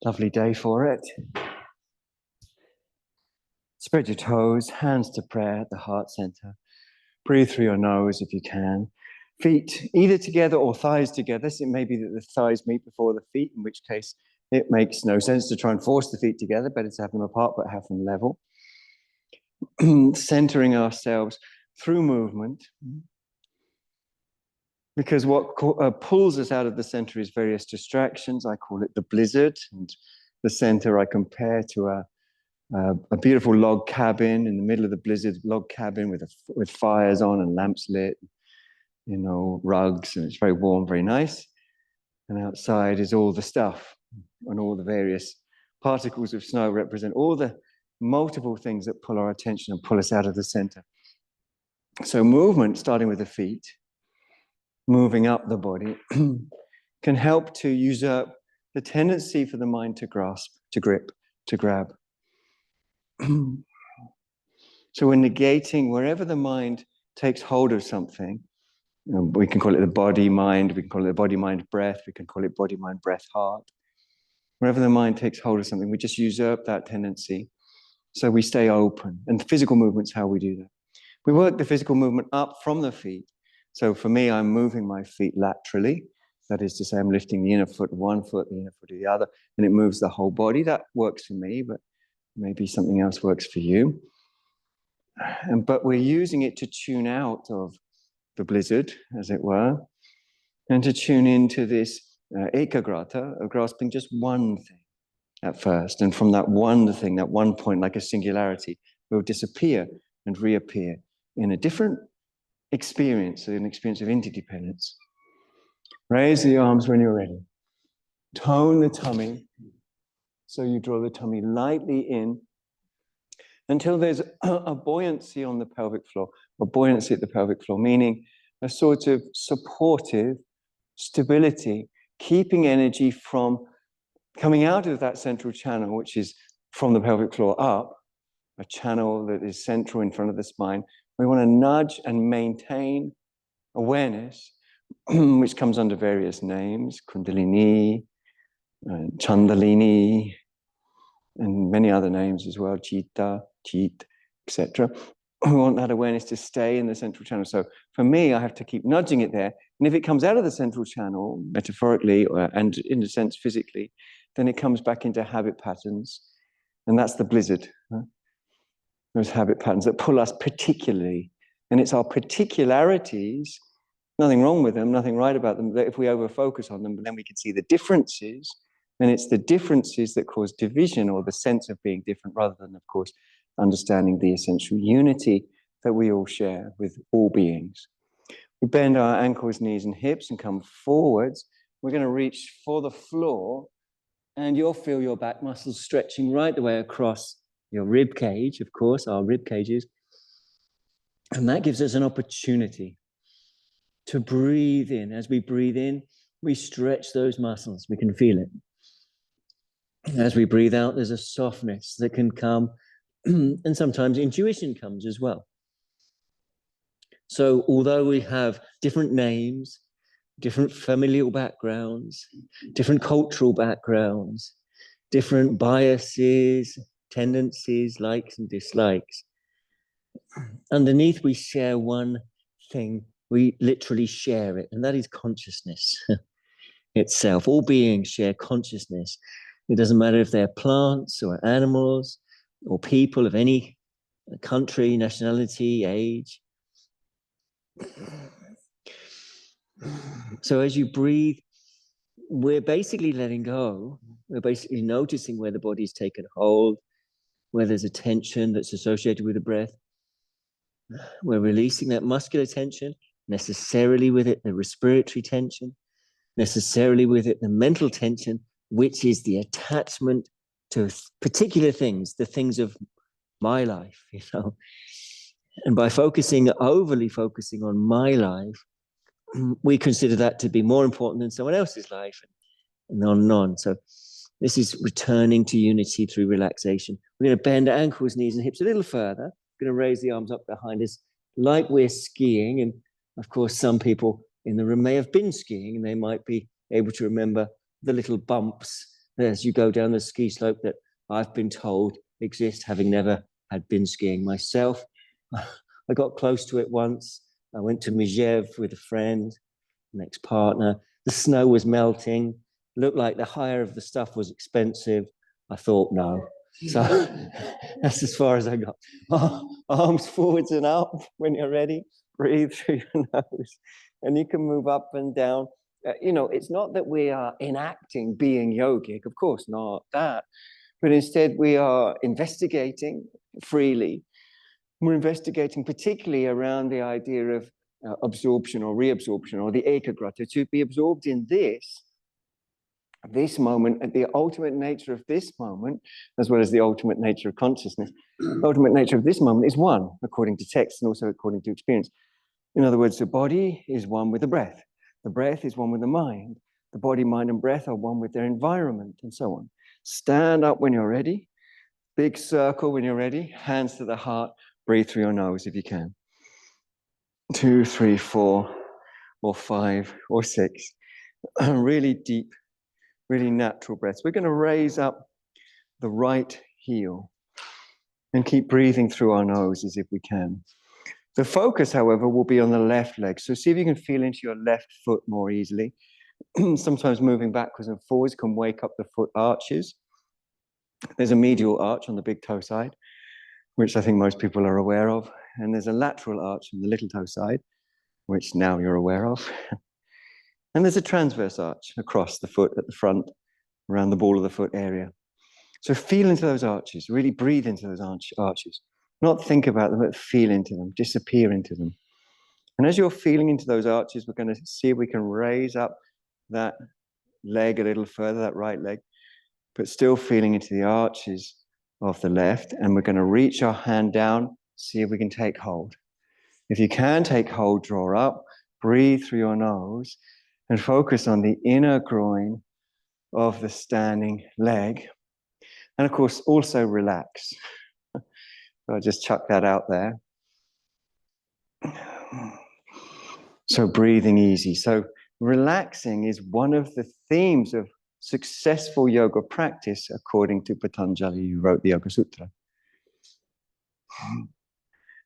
Lovely day for it. Spread your toes, hands to prayer at the heart center. Breathe through your nose if you can. Feet either together or thighs together. So it may be that the thighs meet before the feet, in which case it makes no sense to try and force the feet together. Better to have them apart, but have them level. Centering ourselves through movement. Because what pulls us out of the center is various distractions. I call it the blizzard. And the center I compare to a beautiful log cabin in the middle of the blizzard, log cabin with fires on and lamps lit, you know, rugs, and it's very warm, very nice. And outside is all the stuff, and all the various particles of snow represent all the multiple things that pull our attention and pull us out of the center. So movement, starting with the feet, moving up the body, can help to usurp the tendency for the mind to grasp, to grip, to grab. So we're negating wherever the mind takes hold of something. We can call it the body, mind, we can call it the body, mind, breath, we can call it body, mind, breath, heart. Wherever the mind takes hold of something, we just usurp that tendency. So we stay open. And physical movement's how we do that. We work the physical movement up from the feet. So for me, I'm moving my feet laterally. That is to say, I'm lifting the inner foot of one foot, the inner foot of the other, and it moves the whole body. That works for me, but maybe something else works for you. But we're using it to tune out of the blizzard, as it were, and to tune into this ekagrata of grasping just one thing at first. And from that one thing, that one point, like a singularity, will disappear and reappear in a different experience, an experience of interdependence. Raise the arms when you're ready. Tone the tummy. So you draw the tummy lightly in until there's a buoyancy on the pelvic floor, a buoyancy at the pelvic floor, meaning a sort of supportive stability, keeping energy from coming out of that central channel, which is from the pelvic floor up, a channel that is central in front of the spine. We want to nudge and maintain awareness, which comes under various names, Kundalini, Chandalini, and many other names as well, Chitta, Chit, etc. We want that awareness to stay in the central channel. So for me, I have to keep nudging it there. And if it comes out of the central channel, metaphorically, and in a sense physically, then it comes back into habit patterns. And that's the blizzard. Those habit patterns that pull us particularly. And it's our particularities, nothing wrong with them, nothing right about them, that if we over-focus on them, then we can see the differences. And it's the differences that cause division or the sense of being different, rather than, of course, understanding the essential unity that we all share with all beings. We bend our ankles, knees, and hips and come forwards. We're going to reach for the floor, and you'll feel your back muscles stretching right the way across your rib cage, of course, our rib cages. And that gives us an opportunity to breathe in. As we breathe in, we stretch those muscles. We can feel it. As we breathe out, there's a softness that can come, and sometimes intuition comes as well. So although we have different names, different familial backgrounds, different cultural backgrounds, different biases, tendencies, likes and dislikes, underneath we share one thing. We literally share it, and that is consciousness itself. All beings share consciousness. It doesn't matter if they're plants or animals or people of any country, nationality, age. So as you breathe, we're basically letting go. We're basically noticing where the body's taken hold, where there's a tension that's associated with the breath. We're releasing that muscular tension, necessarily with it the respiratory tension, necessarily with it the mental tension, which is the attachment to particular things, the things of my life, you know. And by overly focusing on my life, we consider that to be more important than someone else's life, and on and on. So this is returning to unity through relaxation. We're going to bend ankles, knees, and hips a little further. We're going to raise the arms up behind us like we're skiing. And of course, some people in the room may have been skiing, and they might be able to remember the little bumps as you go down the ski slope that I've been told exist, having never had been skiing myself. I got close to it once. I went to Mijev with a friend, an ex-partner. The snow was melting. Looked like the hire of the stuff was expensive. I thought, no. So that's as far as I got. Arms forwards and up when you're ready. Breathe through your nose. And you can move up and down. It's not that we are enacting being yogic. Of course not that. But instead we are investigating freely. We're investigating particularly around the idea of absorption or reabsorption, or the ekagrata, to be absorbed in this moment, at the ultimate nature of this moment, as well as the ultimate nature of consciousness. The ultimate nature of this moment is one, according to text and also according to experience. In other words, the body is one with the breath. The breath is one with the mind. The body, mind, and breath are one with their environment, and so on. Stand up when you're ready. Big circle when you're ready. Hands to the heart. Breathe through your nose if you can. 2, 3, 4, or 5, or 6. Really deep, really natural breaths. We're going to raise up the right heel and keep breathing through our noses if we can. The focus, however, will be on the left leg. So see if you can feel into your left foot more easily. Sometimes moving backwards and forwards can wake up the foot arches. There's a medial arch on the big toe side, which I think most people are aware of. And there's a lateral arch on the little toe side, which now you're aware of. And there's a transverse arch across the foot at the front, around the ball of the foot area. So feel into those arches, really breathe into those arches. Not think about them, but feel into them, disappear into them. And as you're feeling into those arches, we're going to see if we can raise up that leg a little further, that right leg, but still feeling into the arches of the left. And we're going to reach our hand down, see if we can take hold. If you can take hold, draw up, breathe through your nose, and focus on the inner groin of the standing leg. And of course, also relax. So I'll just chuck that out there. So breathing easy. So relaxing is one of the themes of successful yoga practice, according to Patanjali, who wrote the Yoga Sutra.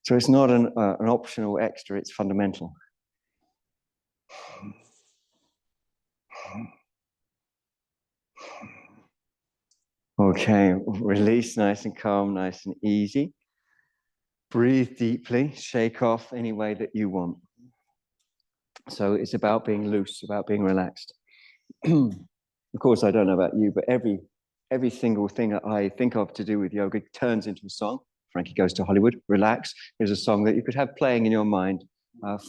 So it's not an optional extra, it's fundamental. Okay, release nice and calm, nice and easy. Breathe deeply, shake off any way that you want. So it's about being loose, about being relaxed. Of course, I don't know about you, but every single thing that I think of to do with yoga turns into a song. Frankie Goes to Hollywood, Relax, is a song that you could have playing in your mind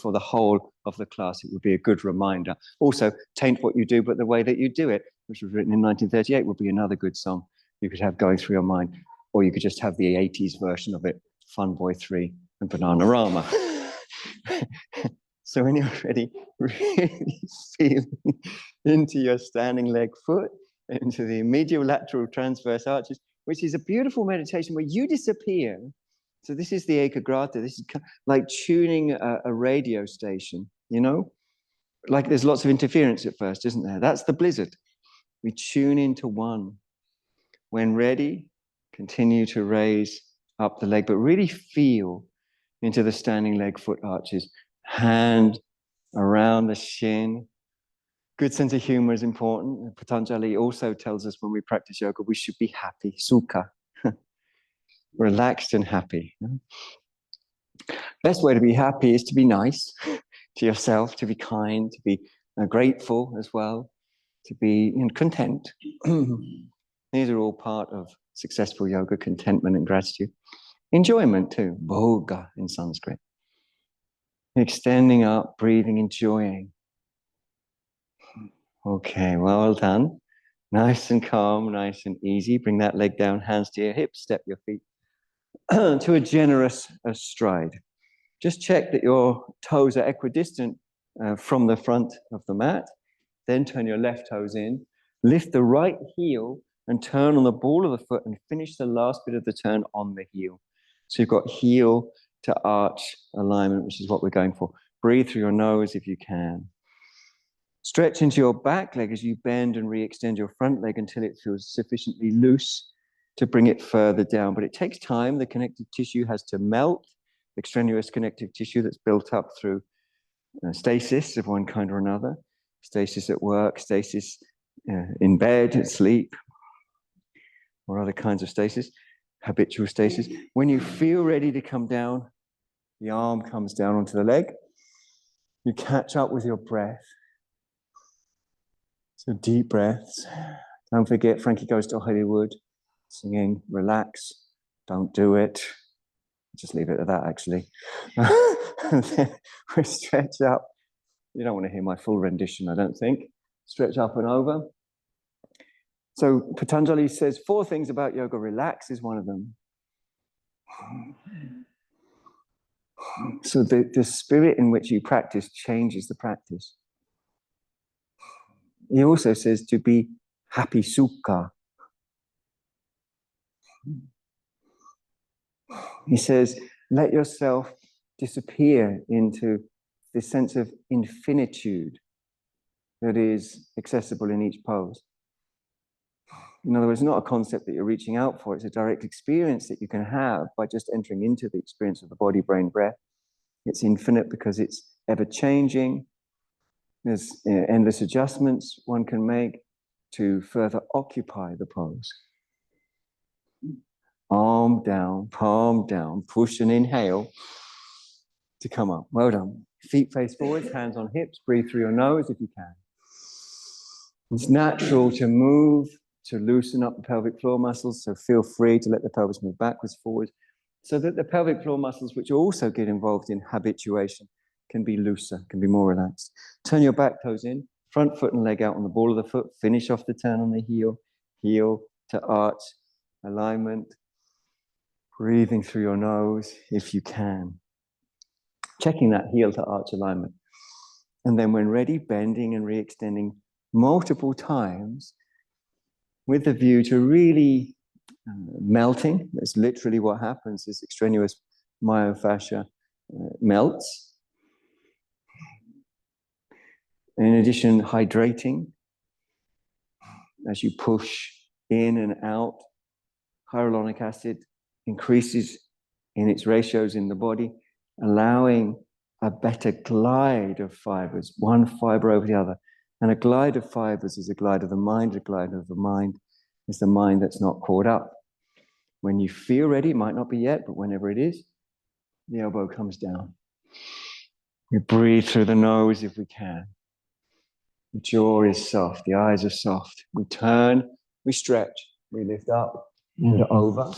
for the whole of the class. It would be a good reminder. Also, Taint What You Do, but the Way That You Do It, which was written in 1938, would be another good song you could have going through your mind. Or you could just have the 80s version of it, Fun Boy 3 and Bananarama. So when you're ready, really feel into your standing leg foot, into the medial lateral transverse arches, which is a beautiful meditation where you disappear. So this is the ekagrata. This is like tuning a radio station, you know? Like there's lots of interference at first, isn't there? That's the blizzard. We tune into one. When ready, continue to raise up the leg, but really feel into the standing leg foot arches. Hand around the shin. Good sense of humor is important. Patanjali also tells us when we practice yoga, we should be happy, sukha, relaxed and happy. Best way to be happy is to be nice to yourself, to be kind, to be grateful as well, to be content. These are all part of successful yoga, contentment and gratitude. Enjoyment too, bhoga in Sanskrit. Extending up, breathing, enjoying. Okay, well done. Nice and calm, nice and easy. Bring that leg down, hands to your hips, step your feet to a generous stride. Just check that your toes are equidistant from the front of the mat. Then turn your left toes in. Lift the right heel and turn on the ball of the foot and finish the last bit of the turn on the heel. So you've got heel to arch alignment, which is what we're going for. Breathe through your nose if you can. Stretch into your back leg as you bend and re-extend your front leg until it feels sufficiently loose to bring it further down. But it takes time. The connective tissue has to melt, extraneous connective tissue that's built up through stasis of one kind or another, stasis at work, stasis in bed, at sleep, or other kinds of stasis, habitual stasis. When you feel ready to come down, the arm comes down onto the leg. You catch up with your breath. So deep breaths. Don't forget, Frankie Goes to Hollywood, singing, relax, don't do it. Just leave it at that, actually. And then we stretch up. You don't want to hear my full rendition, I don't think. Stretch up and over. So Patanjali says 4 things about yoga. Relax is one of them. So the spirit in which you practice changes the practice. He also says to be happy sukha. He says, let yourself disappear into this sense of infinitude that is accessible in each pose. In other words, it's not a concept that you're reaching out for. It's a direct experience that you can have by just entering into the experience of the body, brain, breath. It's infinite because it's ever-changing. There's endless adjustments one can make to further occupy the pose. Arm down, palm down, push and inhale to come up. Well done. Feet face forwards, hands on hips, breathe through your nose if you can. It's natural to move, to loosen up the pelvic floor muscles, so feel free to let the pelvis move backwards, forward, so that the pelvic floor muscles, which also get involved in habituation, can be looser, can be more relaxed. Turn your back toes in, front foot and leg out on the ball of the foot, finish off the turn on the heel, heel to arch, alignment, breathing through your nose if you can. Checking that heel to arch alignment. And then when ready, bending and re-extending multiple times with the view to really melting. That's literally what happens, is extraneous myofascia melts. In addition, hydrating. As you push in and out, hyaluronic acid increases in its ratios in the body, allowing a better glide of fibers, one fiber over the other. And a glide of fibers is a glide of the mind. A glide of the mind is the mind that's not caught up. When you feel ready, it might not be yet, but whenever it is, the elbow comes down. We breathe through the nose if we can. The jaw is soft, the eyes are soft. We turn, we stretch, we lift up and over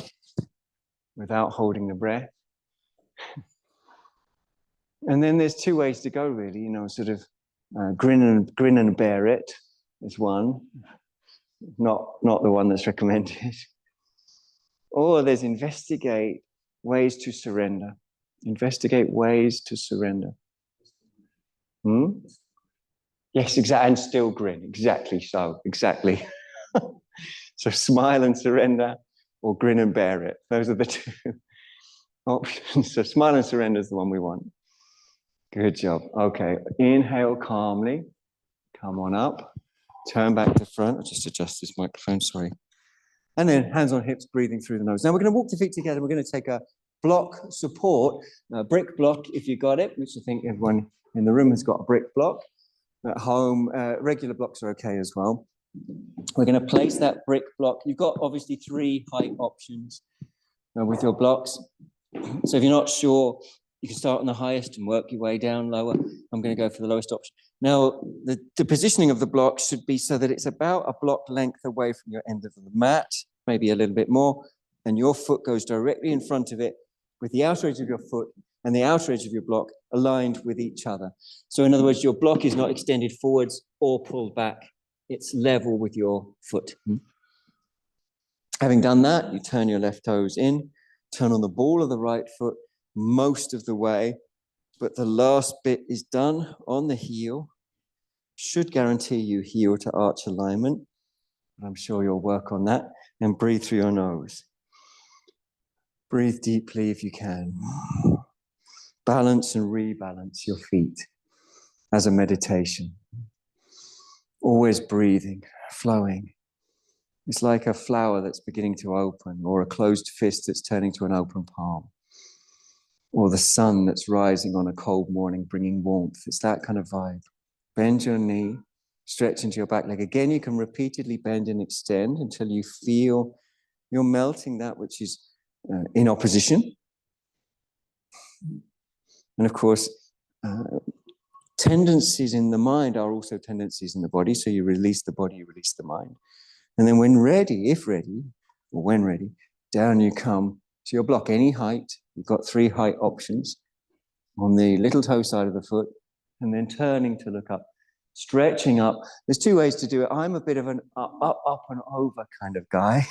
without holding the breath. And then there's 2 ways to go, really, sort of grin and bear it is one, not the one that's recommended. Or there's investigate ways to surrender. Investigate ways to surrender. Yes, exactly, and still grin. Exactly so, exactly. So smile and surrender, or grin and bear it. Those are the 2 options. So smile and surrender is the one we want. Good job. Okay, inhale calmly. Come on up. Turn back to front. I'll just adjust this microphone, sorry. And then hands on hips, breathing through the nose. Now we're going to walk the feet together. We're going to take a block support, a brick block if you got it, which I think everyone in the room has got a brick block. At home, regular blocks are okay as well. We're going to place that brick block. You've got obviously 3 height options with your blocks. So if you're not sure, you can start on the highest and work your way down lower. I'm going to go for the lowest option. Now, the positioning of the block should be so that it's about a block length away from your end of the mat, maybe a little bit more, and your foot goes directly in front of it with the outer edge of your foot and the outer edge of your block aligned with each other. So in other words, your block is not extended forwards or pulled back. It's level with your foot. Having done that, you turn your left toes in, turn on the ball of the right foot most of the way, but the last bit is done on the heel. Should guarantee you heel to arch alignment. I'm sure you'll work on that. And breathe through your nose. Breathe deeply if you can. Balance and rebalance your feet as a meditation. Always breathing, flowing. It's like a flower that's beginning to open, or a closed fist that's turning to an open palm, or the sun that's rising on a cold morning, bringing warmth. It's that kind of vibe. Bend your knee, stretch into your back leg. Again, you can repeatedly bend and extend until you feel you're melting that which is in opposition. And of course, tendencies in the mind are also tendencies in the body. So you release the body, you release the mind. And then when ready, if ready, or when ready, down you come to your block, any height. You've got 3 height options on the little toe side of the foot, and then turning to look up, stretching up. There's 2 ways to do it. I'm a bit of an up and over kind of guy.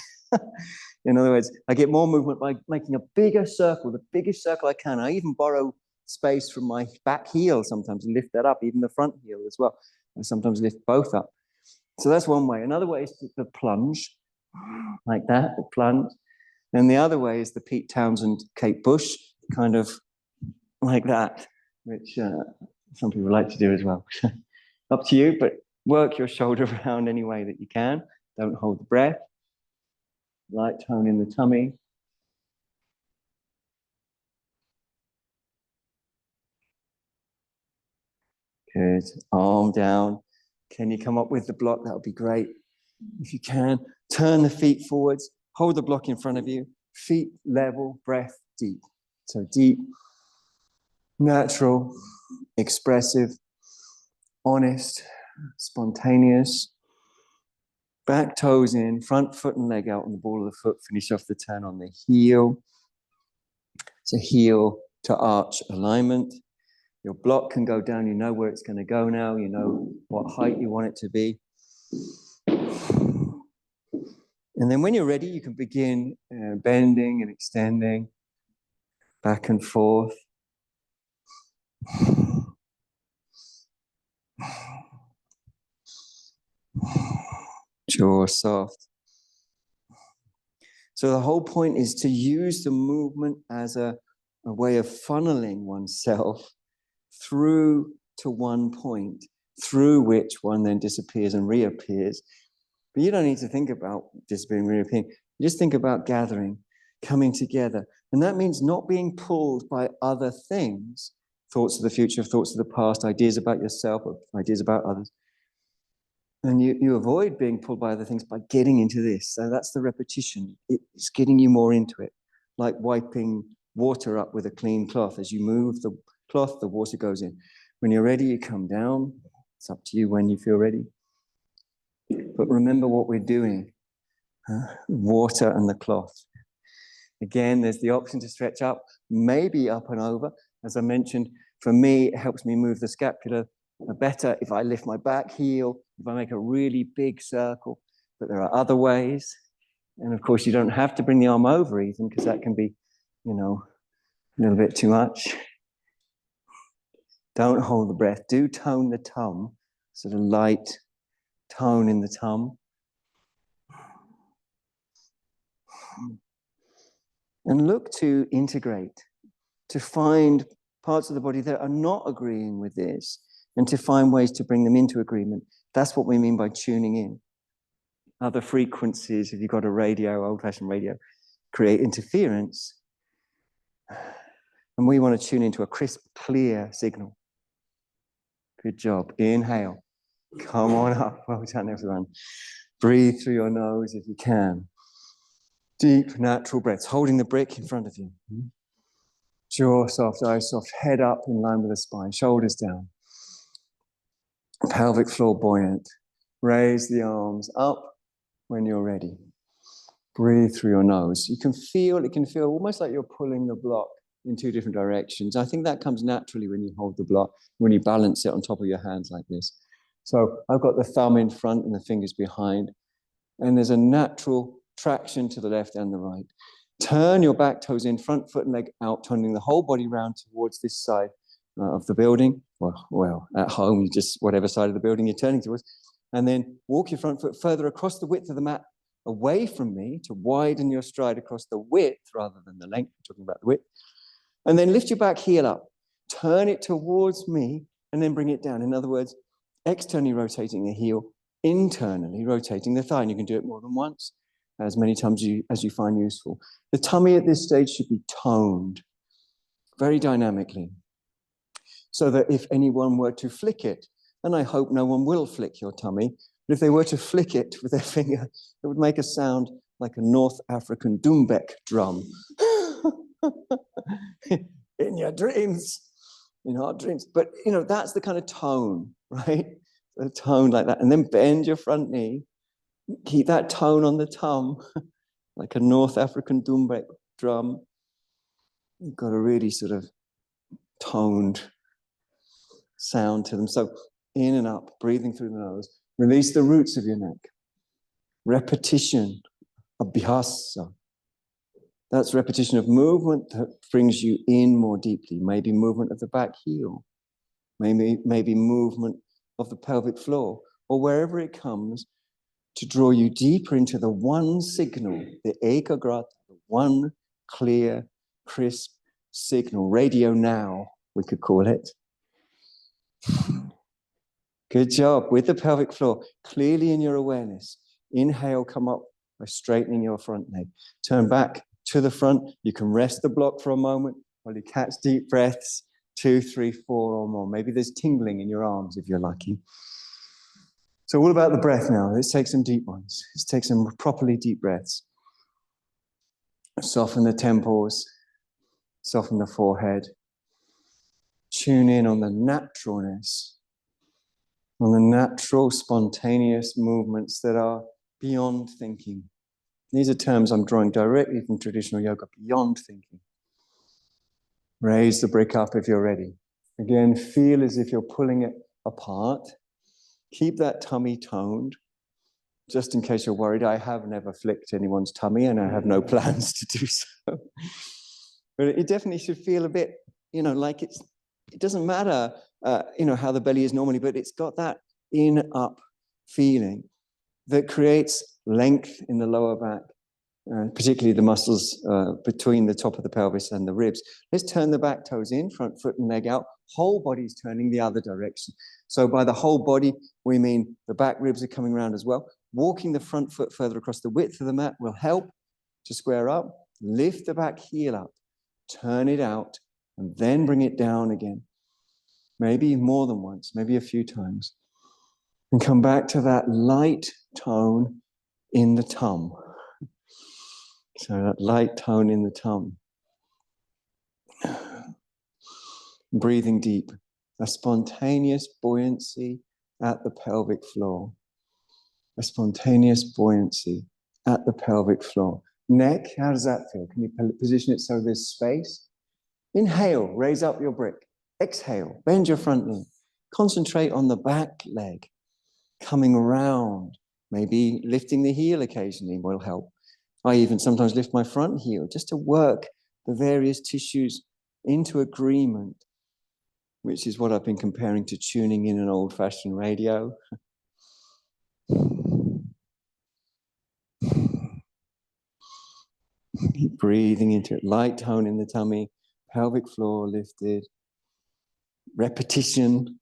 In other words, I get more movement by making a bigger circle, the biggest circle I can. I even borrow space from my back heel sometimes and lift that up, even the front heel as well. I sometimes lift both up. So that's one way. Another way is the plunge, like that, the plunge. And the other way is the Pete Townsend, Kate Bush, kind of like that, which some people like to do as well. Up to you, but work your shoulder around any way that you can. Don't hold the breath. Light tone in the tummy. Good. Arm down. Can you come up with the block? That would be great. If you can, turn the feet forwards. Hold the block in front of you. Feet level, breath deep. So deep, natural, expressive, honest, spontaneous. Back toes in, front foot and leg out on the ball of the foot. Finish off the turn on the heel. So heel to arch alignment. Your block can go down. You know where it's going to go now. You know what height you want it to be. And then when you're ready, you can begin bending and extending back and forth. Jaw soft. So the whole point is to use the movement as a way of funneling oneself through to one point, through which one then disappears and reappears. But you don't need to think about disappearing, reappearing. You just think about gathering, coming together. And that means not being pulled by other things, thoughts of the future, thoughts of the past, ideas about yourself, ideas about others. And you avoid being pulled by other things by getting into this. So that's the repetition. It's getting you more into it, like wiping water up with a clean cloth. As you move the cloth, the water goes in. When you're ready, you come down. It's up to you when you feel ready. But remember what we're doing. Water and the cloth. Again, there's the option to stretch up, maybe up and over. As I mentioned, for me, it helps me move the scapula better if I lift my back heel, if I make a really big circle. But there are other ways. And of course, you don't have to bring the arm over even, because that can be, a little bit too much. Don't hold the breath. Do tone the tum, sort of light tone in the tum. And look to integrate, to find parts of the body that are not agreeing with this, and to find ways to bring them into agreement. That's what we mean by tuning in. Other frequencies, if you've got a radio, old-fashioned radio, create interference. And we want to tune into a crisp, clear signal. Good job. Inhale. Come on up. Well done, everyone. Breathe through your nose if you can. Deep, natural breaths, holding the brick in front of you. Jaw soft, eyes soft, head up in line with the spine, shoulders down. Pelvic floor buoyant. Raise the arms up when you're ready. Breathe through your nose. It can feel almost like you're pulling the block in 2 different directions. I think that comes naturally when you hold the block, when you balance it on top of your hands like this. So I've got the thumb in front and the fingers behind, and there's a natural traction to the left and the right. Turn your back toes in, front foot and leg out, turning the whole body round towards this side of the building. Well, at home, you just, whatever side of the building you're turning towards. And then walk your front foot further across the width of the mat away from me to widen your stride across the width rather than the length. I'm talking about the width. And then lift your back heel up. Turn it towards me and then bring it down. In other words, externally rotating the heel, internally rotating the thigh. And you can do it more than once, as many times as you find useful. The tummy at this stage should be toned very dynamically, so that if anyone were to flick it, and I hope no one will flick your tummy, but if they were to flick it with their finger, it would make a sound like a North African doumbek drum. In your dreams, in our dreams. But, that's the kind of tone, right? A tone like that. And then bend your front knee. Keep that tone on the tum, like a North African doumbek drum. You've got a really sort of toned sound to them. So in and up, breathing through the nose. Release the roots of your neck. Repetition, abhyasa. That's repetition of movement that brings you in more deeply. Maybe movement of the back heel. Maybe movement of the pelvic floor, or wherever it comes to draw you deeper into the one signal, the ekagrata, the one clear, crisp signal. Radio now, we could call it. Good job. With the pelvic floor, clearly in your awareness. Inhale, come up by straightening your front leg. Turn back to the front. You can rest the block for a moment while you catch deep breaths. 2, 3, 4 or more. Maybe there's tingling in your arms if you're lucky. So all about the breath now. Let's take some deep ones. Let's take some properly deep breaths. Soften the temples. Soften the forehead. Tune in on the naturalness, on the natural, spontaneous movements that are beyond thinking. These are terms I'm drawing directly from traditional yoga, beyond thinking. Raise the brick up if you're ready. Again, feel as if you're pulling it apart. Keep that tummy toned. Just in case you're worried, I have never flicked anyone's tummy and I have no plans to do so. But it definitely should feel a bit, like it doesn't matter, how the belly is normally, but it's got that in-up feeling that creates length in the lower back, particularly the muscles between the top of the pelvis and the ribs. Let's turn the back toes in, front foot and leg out. Whole body's turning the other direction. So by the whole body, we mean the back ribs are coming around as well. Walking the front foot further across the width of the mat will help to square up. Lift the back heel up, turn it out, and then bring it down again. Maybe more than once, maybe a few times. And come back to that light tone in the tum. So that light tone in the tum. Breathing deep. A spontaneous buoyancy at the pelvic floor. A spontaneous buoyancy at the pelvic floor. Neck, how does that feel? Can you position it so there's space? Inhale, raise up your brick. Exhale, bend your front knee. Concentrate on the back leg. Coming around. Maybe lifting the heel occasionally will help. I even sometimes lift my front heel just to work the various tissues into agreement, which is what I've been comparing to tuning in an old-fashioned radio. Keep breathing into it. Light tone in the tummy, pelvic floor lifted. Repetition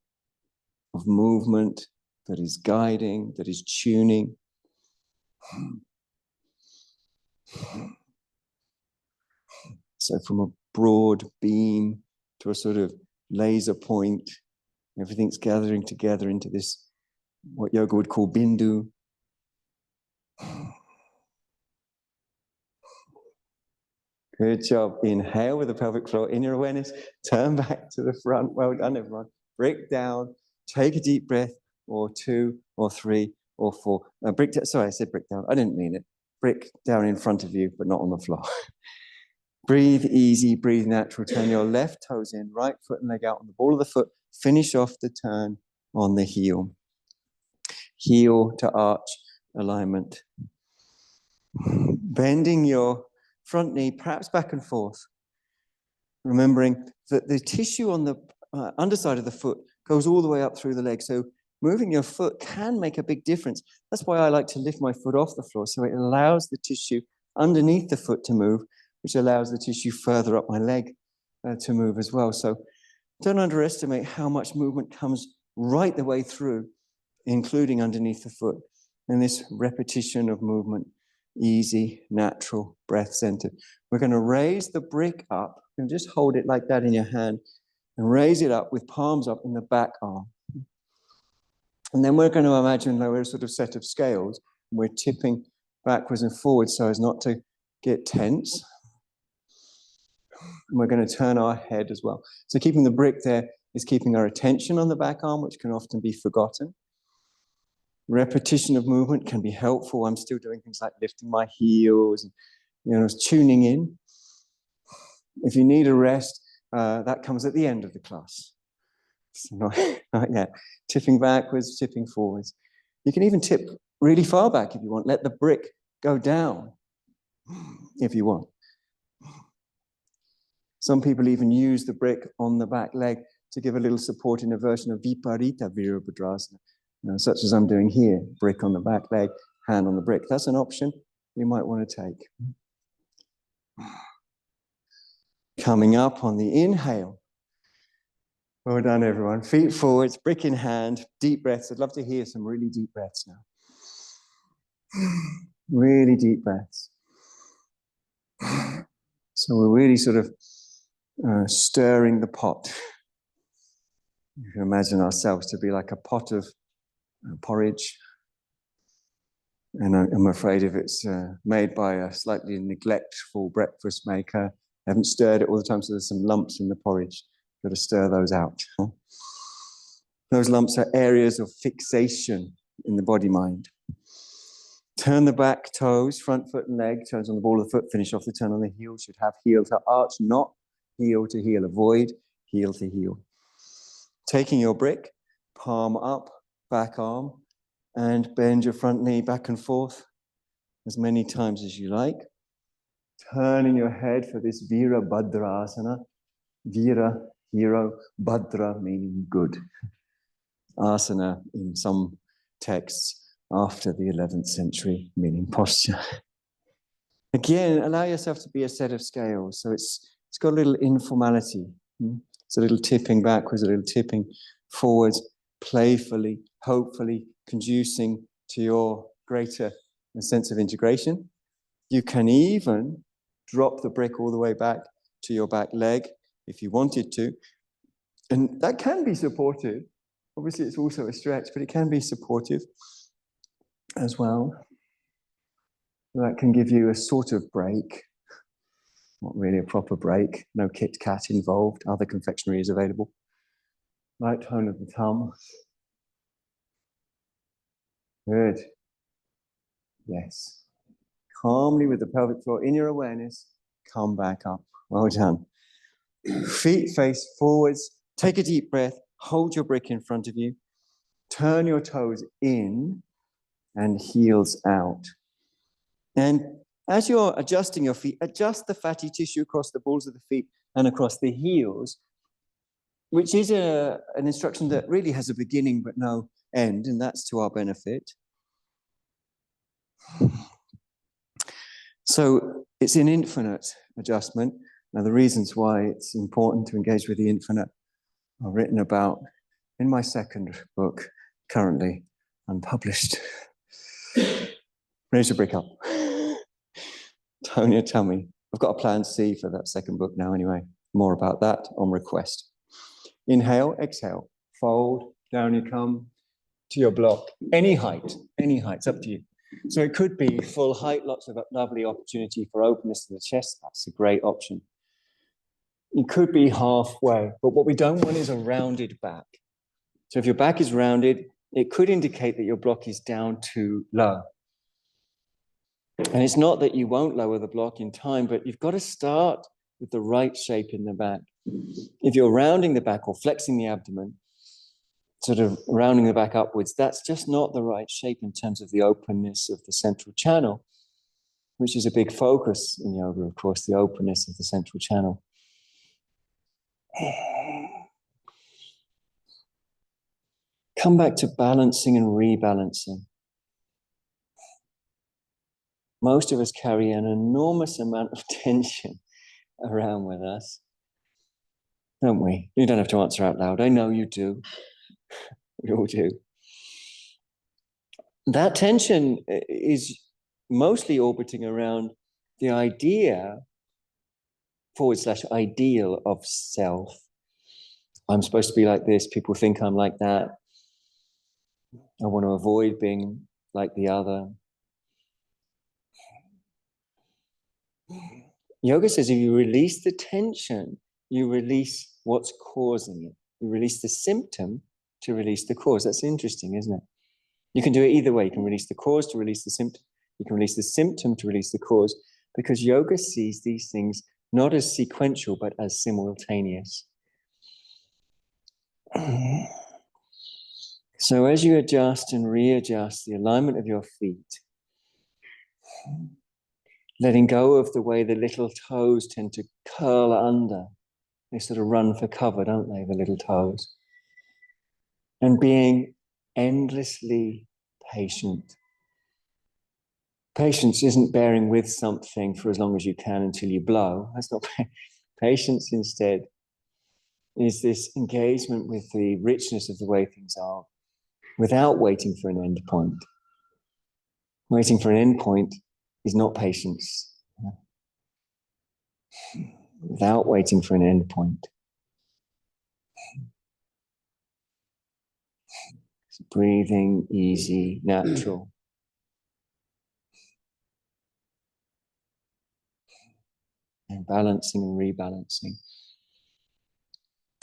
of movement that is guiding, that is tuning. So from a broad beam to a sort of laser point, everything's gathering together into this, what yoga would call bindu. Good job. Inhale with the pelvic floor in your awareness. Turn back to the front. Well done, everyone. Brick down. Take a deep breath, or 2, or 3, or 4. Brick down. Sorry, I said brick down. I didn't mean it. Brick down in front of you, but not on the floor. Breathe easy, breathe natural. Turn your left toes in, right foot and leg out on the ball of the foot. Finish off the turn on the heel. Heel to arch alignment. Bending your front knee, perhaps back and forth. Remembering that the tissue on the underside of the foot goes all the way up through the leg. So moving your foot can make a big difference. That's why I like to lift my foot off the floor, so it allows the tissue underneath the foot to move, which allows the tissue further up my leg to move as well. So don't underestimate how much movement comes right the way through including underneath the foot. And this repetition of movement, easy, natural, breath-centered. We're going to raise the brick up and just hold it like that in your hand and raise it up with palms up in the back arm. And then we're going to imagine that we're a sort of set of scales. And we're tipping backwards and forwards so as not to get tense. And we're going to turn our head as well. So keeping the brick there is keeping our attention on the back arm, which can often be forgotten. Repetition of movement can be helpful. I'm still doing things like lifting my heels and tuning in. If you need a rest, that comes at the end of the class. So not yet. Tipping backwards, tipping forwards. You can even tip really far back if you want. Let the brick go down if you want. Some people even use the brick on the back leg to give a little support in a version of Viparita Virabhadrasana, such as I'm doing here. Brick on the back leg, hand on the brick. That's an option you might want to take. Coming up on the inhale. Well done, everyone. Feet forwards, brick in hand, deep breaths. I'd love to hear some really deep breaths now. Really deep breaths. So we're really sort of stirring the pot. You can imagine ourselves to be like a pot of porridge. And I'm afraid if it's made by a slightly neglectful breakfast maker, I haven't stirred it all the time, so there's some lumps in the porridge. Got to stir those out. Those lumps are areas of fixation in the body-mind. Turn the back toes, front foot and leg, toes on the ball of the foot, finish off the turn on the heel. Should have heel to arch, not heel to heel. Avoid heel to heel. Taking your brick, palm up, back arm, and bend your front knee back and forth as many times as you like. Turning your head for this Virabhadrasana. Vira, hero, Bhadra meaning good. Asana in some texts after the 11th century meaning posture. Again, allow yourself to be a set of scales. So it's got a little informality. It's a little tipping backwards, a little tipping forwards, playfully, hopefully conducing to your greater sense of integration. You can even drop the brick all the way back to your back leg if you wanted to. And that can be supportive. Obviously, it's also a stretch, but it can be supportive as well. That can give you a sort of break. Not really a proper break. No Kit Kat involved. Other confectionery is available. Light tone of the thumb. Good. Yes. Calmly with the pelvic floor in your awareness, come back up. Well done. Feet face forwards. Take a deep breath. Hold your brick in front of you. Turn your toes in and heels out. And as you're adjusting your feet, adjust the fatty tissue across the balls of the feet and across the heels, which is an instruction that really has a beginning but no end, and that's to our benefit. So it's an infinite adjustment. Now, the reasons why it's important to engage with the infinite are written about in my second book, currently unpublished. Raise your brick up. Tone your tummy. I've got a plan C for that second book now anyway. More about that on request. Inhale, exhale. Fold, down you come to your block. Any height, it's up to you. So it could be full height, lots of lovely opportunity for openness to the chest. That's a great option. It could be halfway, but what we don't want is a rounded back. So if your back is rounded, it could indicate that your block is down too low. And it's not that you won't lower the block in time, but you've got to start with the right shape in the back. If you're rounding the back or flexing the abdomen, sort of rounding the back upwards, that's just not the right shape in terms of the openness of the central channel, which is a big focus in yoga, of course, the openness of the central channel. Come back to balancing and rebalancing. Most of us carry an enormous amount of tension around with us, don't we? You don't have to answer out loud. I know you do. We all do. that tension is mostly orbiting around the idea / ideal of self. I'm supposed to be like this. People think I'm like that. I want to avoid being like the other. Yoga says if you release the tension, you release what's causing it. You release the symptom to release the cause. That's interesting, isn't it? You can do it either way. You can release the cause to release the symptom. You can release the symptom to release the cause, because yoga sees these things not as sequential, but as simultaneous. So as you adjust and readjust the alignment of your feet, letting go of the way the little toes tend to curl under. They sort of run for cover, don't they, the little toes? And being endlessly patient. Patience isn't bearing with something for as long as you can until you blow. That's not patience. Instead is this engagement with the richness of the way things are without waiting for an end point. Waiting for an end point is not patience. Without waiting for an end point. It's breathing, easy, natural. And balancing and rebalancing.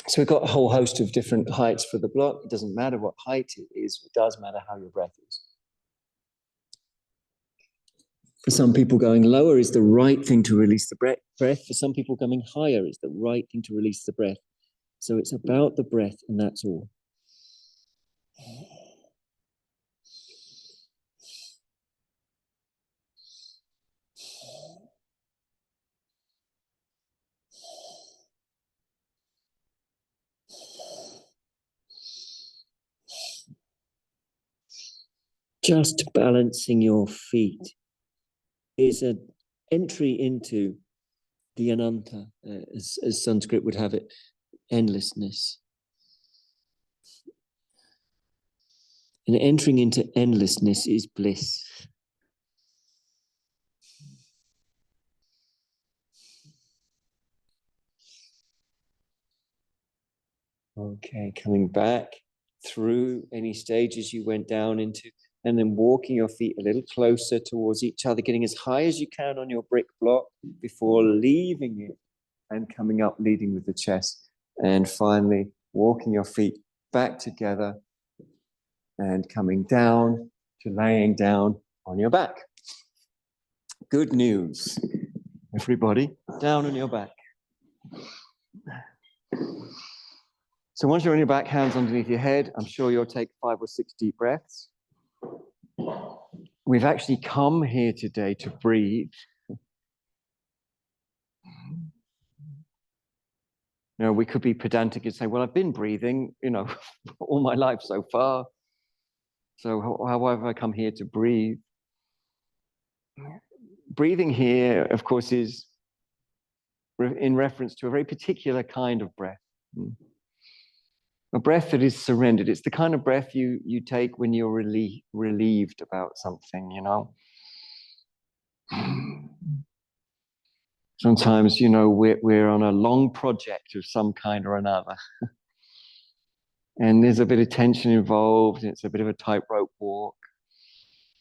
So we've got a whole host of different heights for the block. It doesn't matter what height it is. It does matter how your breath is. For some people, going lower is the right thing to release the breath. For some people, going higher is the right thing to release the breath. So it's about the breath, and that's all. Just balancing your feet is an entry into the ananta, as Sanskrit would have it, endlessness. And entering into endlessness is bliss. Okay, coming back through any stages you went down into, and then walking your feet a little closer towards each other, getting as high as you can on your brick block before leaving it and coming up, leading with the chest. And finally, walking your feet back together and coming down to laying down on your back. Good news, everybody, down on your back. So once you're on your back, hands underneath your head, I'm sure you'll take 5 or 6 deep breaths. We've actually come here today to breathe. You know, we could be pedantic and say, well, I've been breathing, all my life so far. So how have I come here to breathe? Breathing here, of course, is in reference to a very particular kind of breath. A breath that is surrendered. It's the kind of breath you take when you're relieved about something, Sometimes, we're on a long project of some kind or another. And there's a bit of tension involved. It's a bit of a tightrope walk.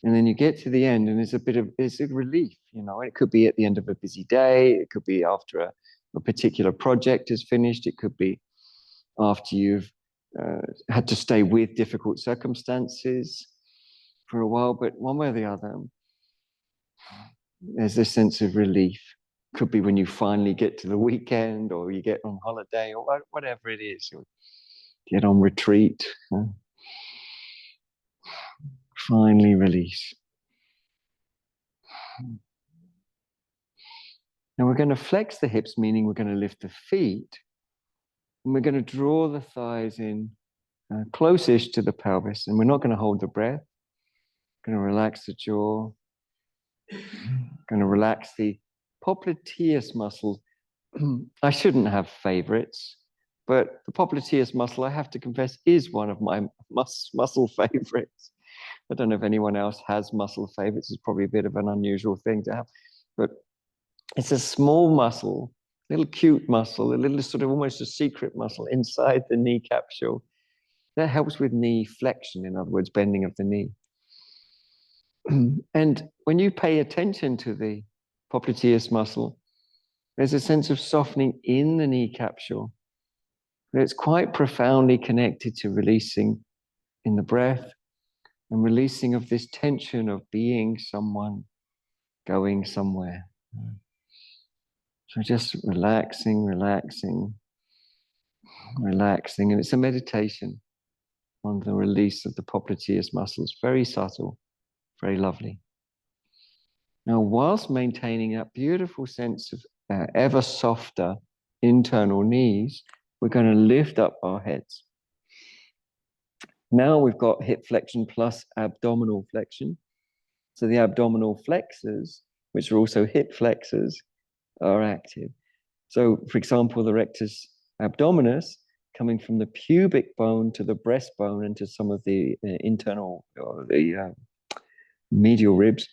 And then you get to the end and it's a relief, It could be at the end of a busy day. It could be after a particular project is finished. It could be after you've had to stay with difficult circumstances for a while. But one way or the other, there's this sense of relief. Could be when you finally get to the weekend, or you get on holiday, or whatever it is. You get on retreat. Finally release. Now we're going to flex the hips, meaning we're going to lift the feet. And we're going to draw the thighs in close-ish to the pelvis. And we're not going to hold the breath. Going to relax the jaw. Going to relax the popliteus muscle. I shouldn't have favorites, but the popliteus muscle, I have to confess, is one of my muscle favorites. I don't know if anyone else has muscle favorites. It's probably a bit of an unusual thing to have, but it's a small muscle, little cute muscle, a little sort of almost a secret muscle inside the knee capsule that helps with knee flexion, in other words, bending of the knee. And when you pay attention to the popliteus muscle, there's a sense of softening in the knee capsule. It's quite profoundly connected to releasing in the breath and releasing of this tension of being someone, going somewhere. So just relaxing, relaxing, relaxing. And it's a meditation on the release of the popliteus muscles. Very subtle, very lovely. Now, whilst maintaining that beautiful sense of ever softer internal knees, we're going to lift up our heads. Now we've got hip flexion plus abdominal flexion. So the abdominal flexors, which are also hip flexors, are active. So, for example, the rectus abdominis, coming from the pubic bone to the breastbone and to some of the internal or the medial ribs,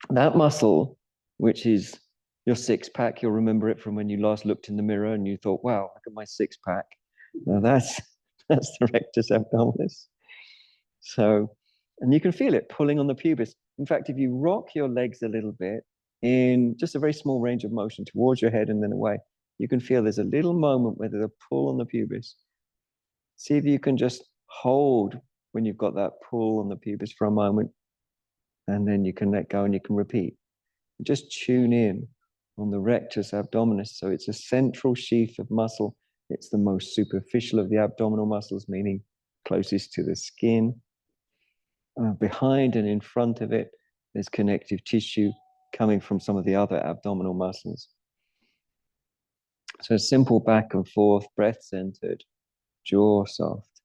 that muscle, which is your six pack, you'll remember it from when you last looked in the mirror and you thought, wow, look at my six pack. Now that's the rectus abdominis. So, and you can feel it pulling on the pubis. In fact, if you rock your legs a little bit in just a very small range of motion towards your head and then away, you can feel there's a little moment where there's a pull on the pubis. See if you can just hold when you've got that pull on the pubis for a moment, and then you can let go and you can repeat. Just tune in on the rectus abdominis. So it's a central sheath of muscle. It's the most superficial of the abdominal muscles, meaning closest to the skin. Behind and in front of it, there's connective tissue coming from some of the other abdominal muscles. So simple back and forth, breath centered, jaw soft,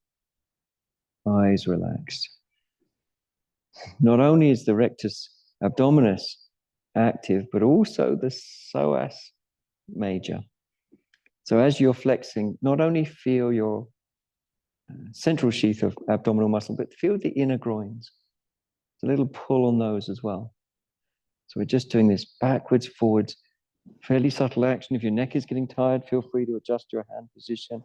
eyes relaxed. Not only is the rectus abdominis active, but also the psoas major. So as you're flexing, not only feel your central sheath of abdominal muscle, but feel the inner groins. It's a little pull on those as well. So we're just doing this backwards, forwards, fairly subtle action. If your neck is getting tired, feel free to adjust your hand position.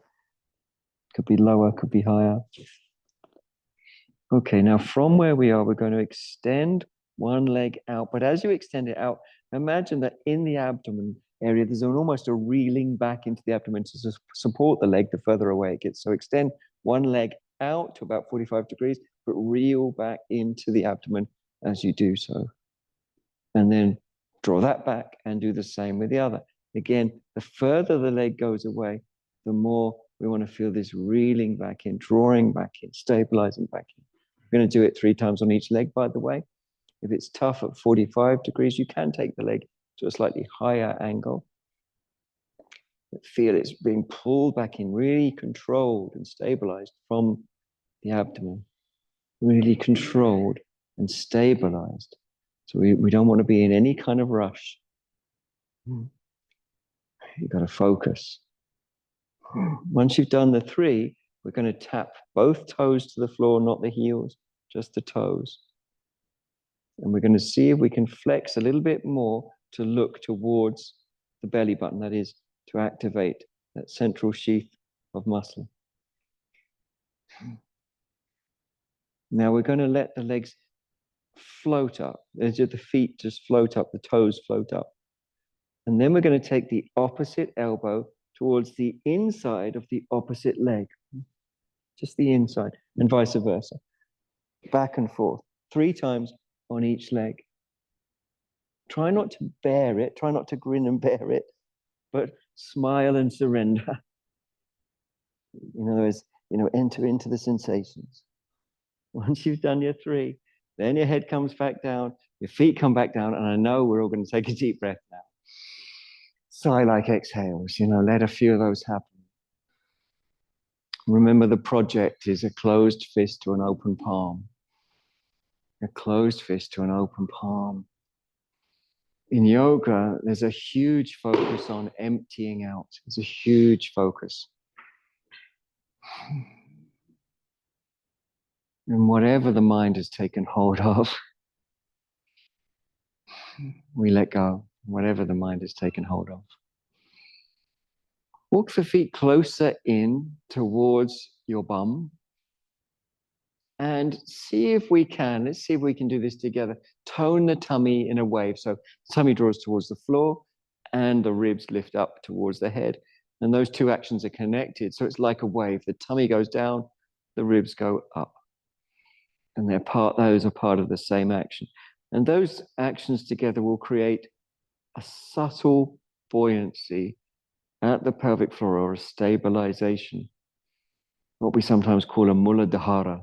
Could be lower, could be higher. Okay, now from where we are, we're going to extend one leg out. But as you extend it out, imagine that in the abdomen area, there's almost a reeling back into the abdomen to support the leg the further away it gets. So extend one leg out to about 45 degrees, but reel back into the abdomen as you do so. And then draw that back and do the same with the other. Again, the further the leg goes away, the more we want to feel this reeling back in, drawing back in, stabilizing back in. We're going to do it 3 times on each leg, by the way. If it's tough at 45 degrees, you can take the leg to a slightly higher angle. Feel it's being pulled back in, really controlled and stabilized from the abdomen. Really controlled and stabilized. So we don't want to be in any kind of rush. You've got to focus. Once you've done the 3, we're going to tap both toes to the floor, not the heels, just the toes. And we're going to see if we can flex a little bit more to look towards the belly button, that is, to activate that central sheath of muscle. Now we're going to let the legs float up. As the feet just float up, the toes float up. And then we're going to take the opposite elbow towards the inside of the opposite leg. Just the inside, and vice versa. Back and forth, 3 times on each leg. Try not to bear it, try not to grin and bear it, but smile and surrender. In other words, enter into the sensations. Once you've done your 3, then your head comes back down, your feet come back down, and I know we're all going to take a deep breath now. Sigh like exhales, let a few of those happen. Remember, the project is a closed fist to an open palm. A closed fist to an open palm. In yoga, there's a huge focus on emptying out. There's a huge focus. And whatever the mind has taken hold of, we let go. Whatever the mind has taken hold of. Walk the feet closer in towards your bum. And see if we can, let's see if we can do this together. Tone the tummy in a wave. So the tummy draws towards the floor and the ribs lift up towards the head. And those two actions are connected. So it's like a wave. The tummy goes down, the ribs go up. And those are part of the same action. And those actions together will create a subtle buoyancy at the pelvic floor, or a stabilization, what we sometimes call a muladhara.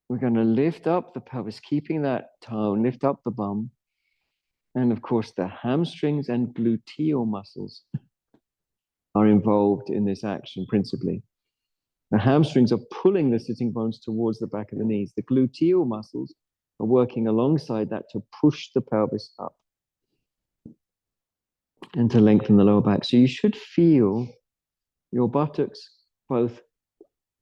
We're going to lift up the pelvis, keeping that tone, lift up the bum. And of course, the hamstrings and gluteal muscles are involved in this action principally. The hamstrings are pulling the sitting bones towards the back of the knees. The gluteal muscles are working alongside that to push the pelvis up and to lengthen the lower back. So you should feel your buttocks both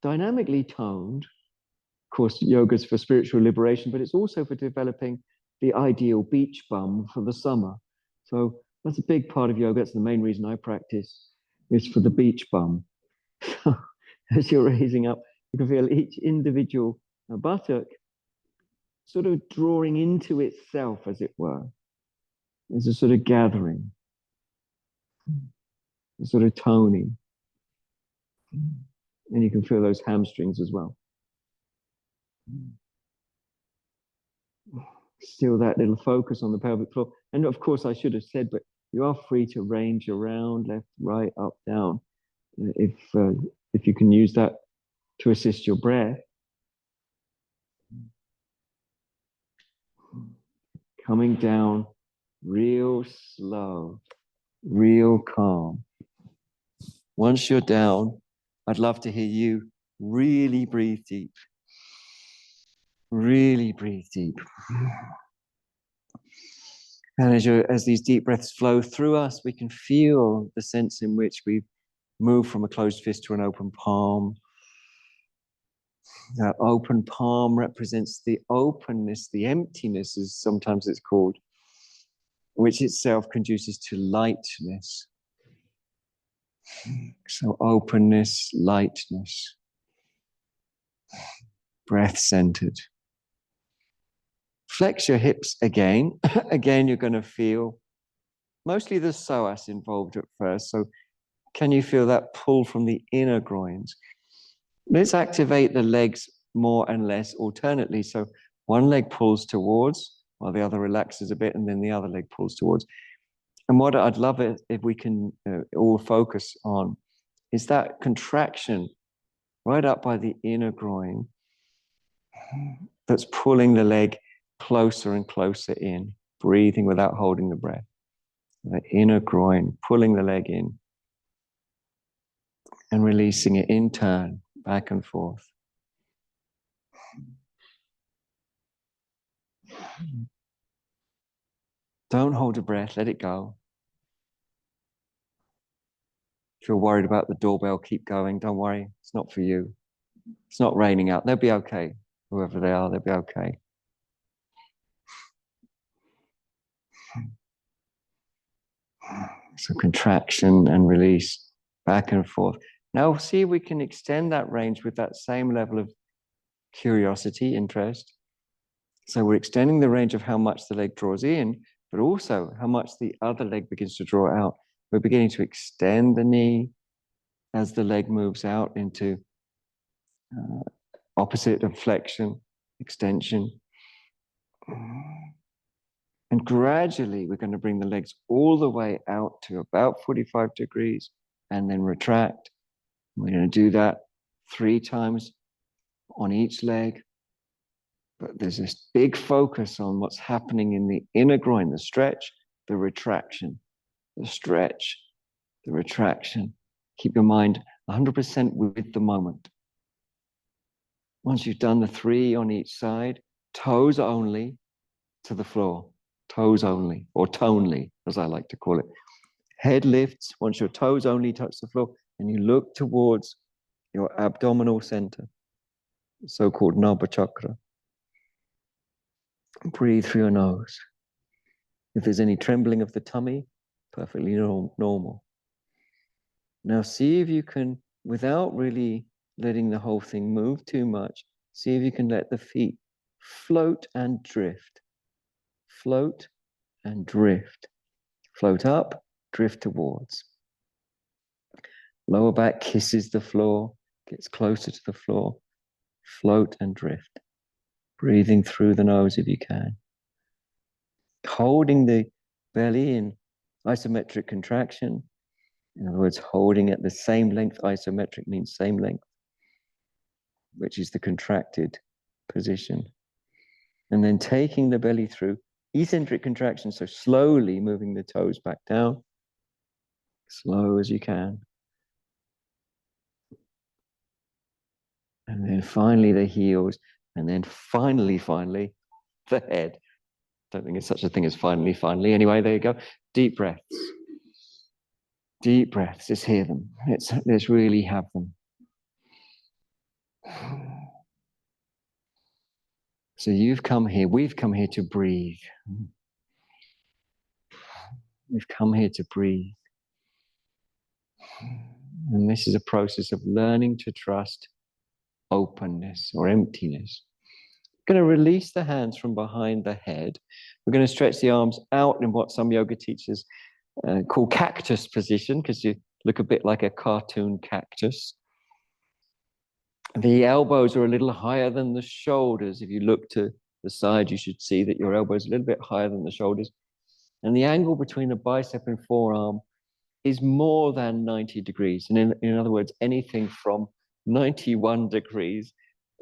dynamically toned. Of course, yoga's for spiritual liberation, but it's also for developing the ideal beach bum for the summer. So that's a big part of yoga. That's the main reason I practice, is for the beach bum. So as you're raising up, you can feel each individual buttock sort of drawing into itself, as it were. There's a sort of gathering, a sort of toning. And you can feel those hamstrings as well. Still that little focus on the pelvic floor. And of course, I should have said, but you are free to range around, left, right, up, down, if you can use that to assist your breath. Coming down real slow, real calm. Once you're down, I'd love to hear you really breathe deep. Really breathe deep. And as these deep breaths flow through us, we can feel the sense in which we move from a closed fist to an open palm. That open palm represents the openness, the emptiness, as sometimes it's called, which itself conduces to lightness. So openness, lightness, breath-centered. Flex your hips again. Again, you're going to feel mostly the psoas involved at first. So can you feel that pull from the inner groins? Let's activate the legs more and less alternately. So one leg pulls towards while the other relaxes a bit, and then the other leg pulls towards. And what I'd love it if we can all focus on is that contraction right up by the inner groin that's pulling the leg closer and closer in, breathing without holding the breath. The inner groin, pulling the leg in and releasing it in turn, back and forth. Don't hold a breath, let it go. If you're worried about the doorbell, keep going. Don't worry, it's not for you. It's not raining out. They'll be okay. Whoever they are, they'll be okay. So contraction and release, back and forth. Now see if we can extend that range with that same level of curiosity, interest. So we're extending the range of how much the leg draws in, but also how much the other leg begins to draw out. We're beginning to extend the knee as the leg moves out into opposite of flexion, extension. And gradually, we're going to bring the legs all the way out to about 45 degrees and then retract. We're going to do that 3 times on each leg. But there's this big focus on what's happening in the inner groin, the stretch, the retraction, the stretch, the retraction. Keep your mind 100% with the moment. Once you've done the 3 on each side, toes only to the floor. Toes only, or tonely, as I like to call it. Head lifts once your toes only touch the floor, and you look towards your abdominal center. so-called Nabha chakra. Breathe through your nose. If there's any trembling of the tummy, perfectly normal. Now see if you can, without really letting the whole thing move too much, see if you can let the feet float and drift. Float and drift. Float up, drift towards. Lower back kisses the floor, gets closer to the floor. Float and drift. Breathing through the nose if you can. Holding the belly in isometric contraction. In other words, holding at the same length. Isometric means same length, which is the contracted position. And then taking the belly through eccentric contraction, so slowly moving the toes back down, slow as you can. And then finally the heels, and then finally, the head. Don't think there's such a thing as finally. Anyway, there you go. Deep breaths. Deep breaths. Let's hear them. Let's really have them. So we've come here to breathe. We've come here to breathe. And this is a process of learning to trust openness or emptiness. We're going to release the hands from behind the head. We're going to stretch the arms out in what some yoga teachers call cactus position, because you look a bit like a cartoon cactus. The elbows are a little higher than the shoulders. If you look to the side, you should see that your elbow is a little bit higher than the shoulders. And the angle between the bicep and forearm is more than 90 degrees. And in other words, anything from 91 degrees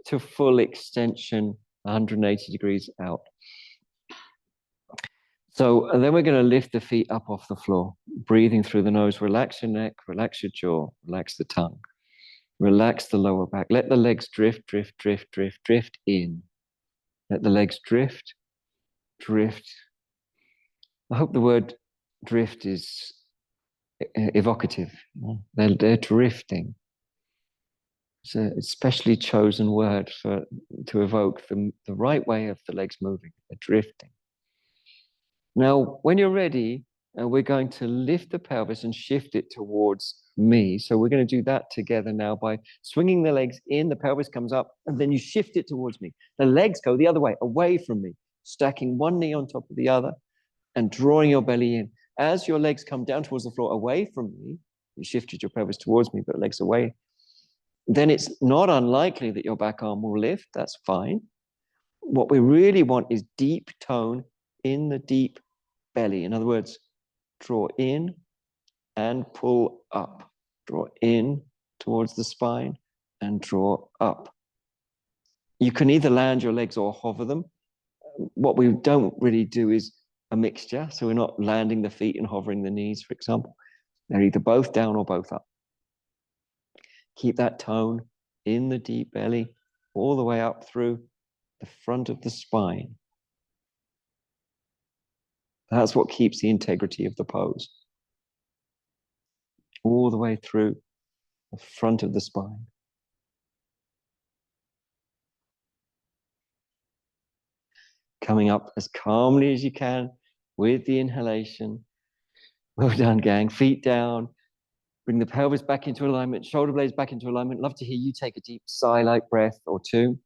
to full extension, 180 degrees out. So and then we're going to lift the feet up off the floor, breathing through the nose. Relax your neck, relax your jaw, relax the tongue, relax the lower back. Let the legs drift, drift, drift, drift, drift in. Let the legs drift, drift. I hope the word drift is evocative. They're drifting. It's a specially chosen word to evoke the right way of the legs moving. They're drifting. Now, when you're ready, we're going to lift the pelvis and shift it towards me. So we're going to do that together now by swinging the legs in, the pelvis comes up, and then you shift it towards me. The legs go the other way, away from me, stacking one knee on top of the other and drawing your belly in. As your legs come down towards the floor, away from me, you shifted your pelvis towards me, but legs away. Then it's not unlikely that your back arm will lift. That's fine. What we really want is deep tone in the deep belly. In other words, draw in and pull up. Draw in towards the spine and draw up. You can either land your legs or hover them. What we don't really do is a mixture. So we're not landing the feet and hovering the knees, for example. They're either both down or both up. Keep that tone in the deep belly all the way up through the front of the spine. That's what keeps the integrity of the pose. All the way through the front of the spine. Coming up as calmly as you can with the inhalation. Well done, gang. Feet down. Bring the pelvis back into alignment, shoulder blades back into alignment. Love to hear you take a deep sigh-like breath or two.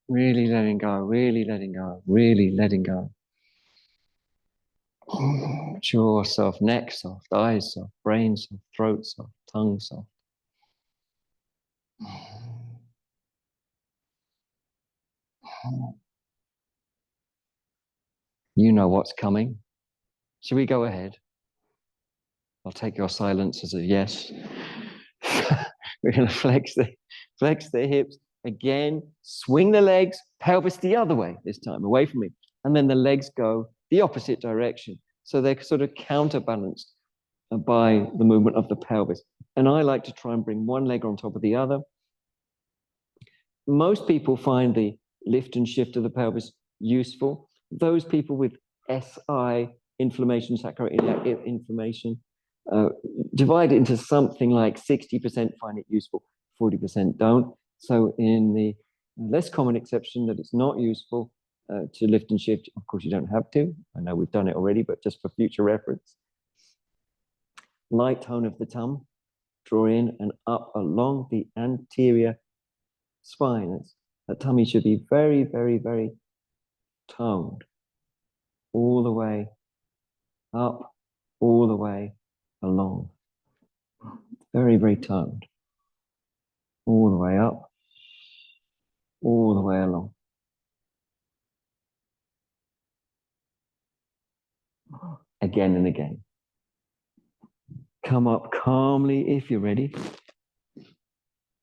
Really letting go, really letting go, really letting go. Jaw soft, neck soft, eyes soft, brain soft, throat soft, tongue soft. You know what's coming. Should we go ahead? I'll take your silence as a yes. We're going to flex the hips. Again, swing the legs, pelvis the other way this time, away from me. And then the legs go the opposite direction. So they're sort of counterbalanced by the movement of the pelvis. And I like to try and bring one leg on top of the other. Most people find the lift and shift of the pelvis useful. Those people with SI, inflammation, sacroiliac inflammation, divide it into something like 60% find it useful, 40% don't. So in the less common exception that it's not useful to lift and shift, of course you don't have to. I know we've done it already, but just for future reference. Light tone of the tongue, draw in and up along the anterior spine. The tummy should be very, very, very toned, all the way up, all the way along. Very, very toned, all the way up, all the way along. Again and again. Come up calmly if you're ready.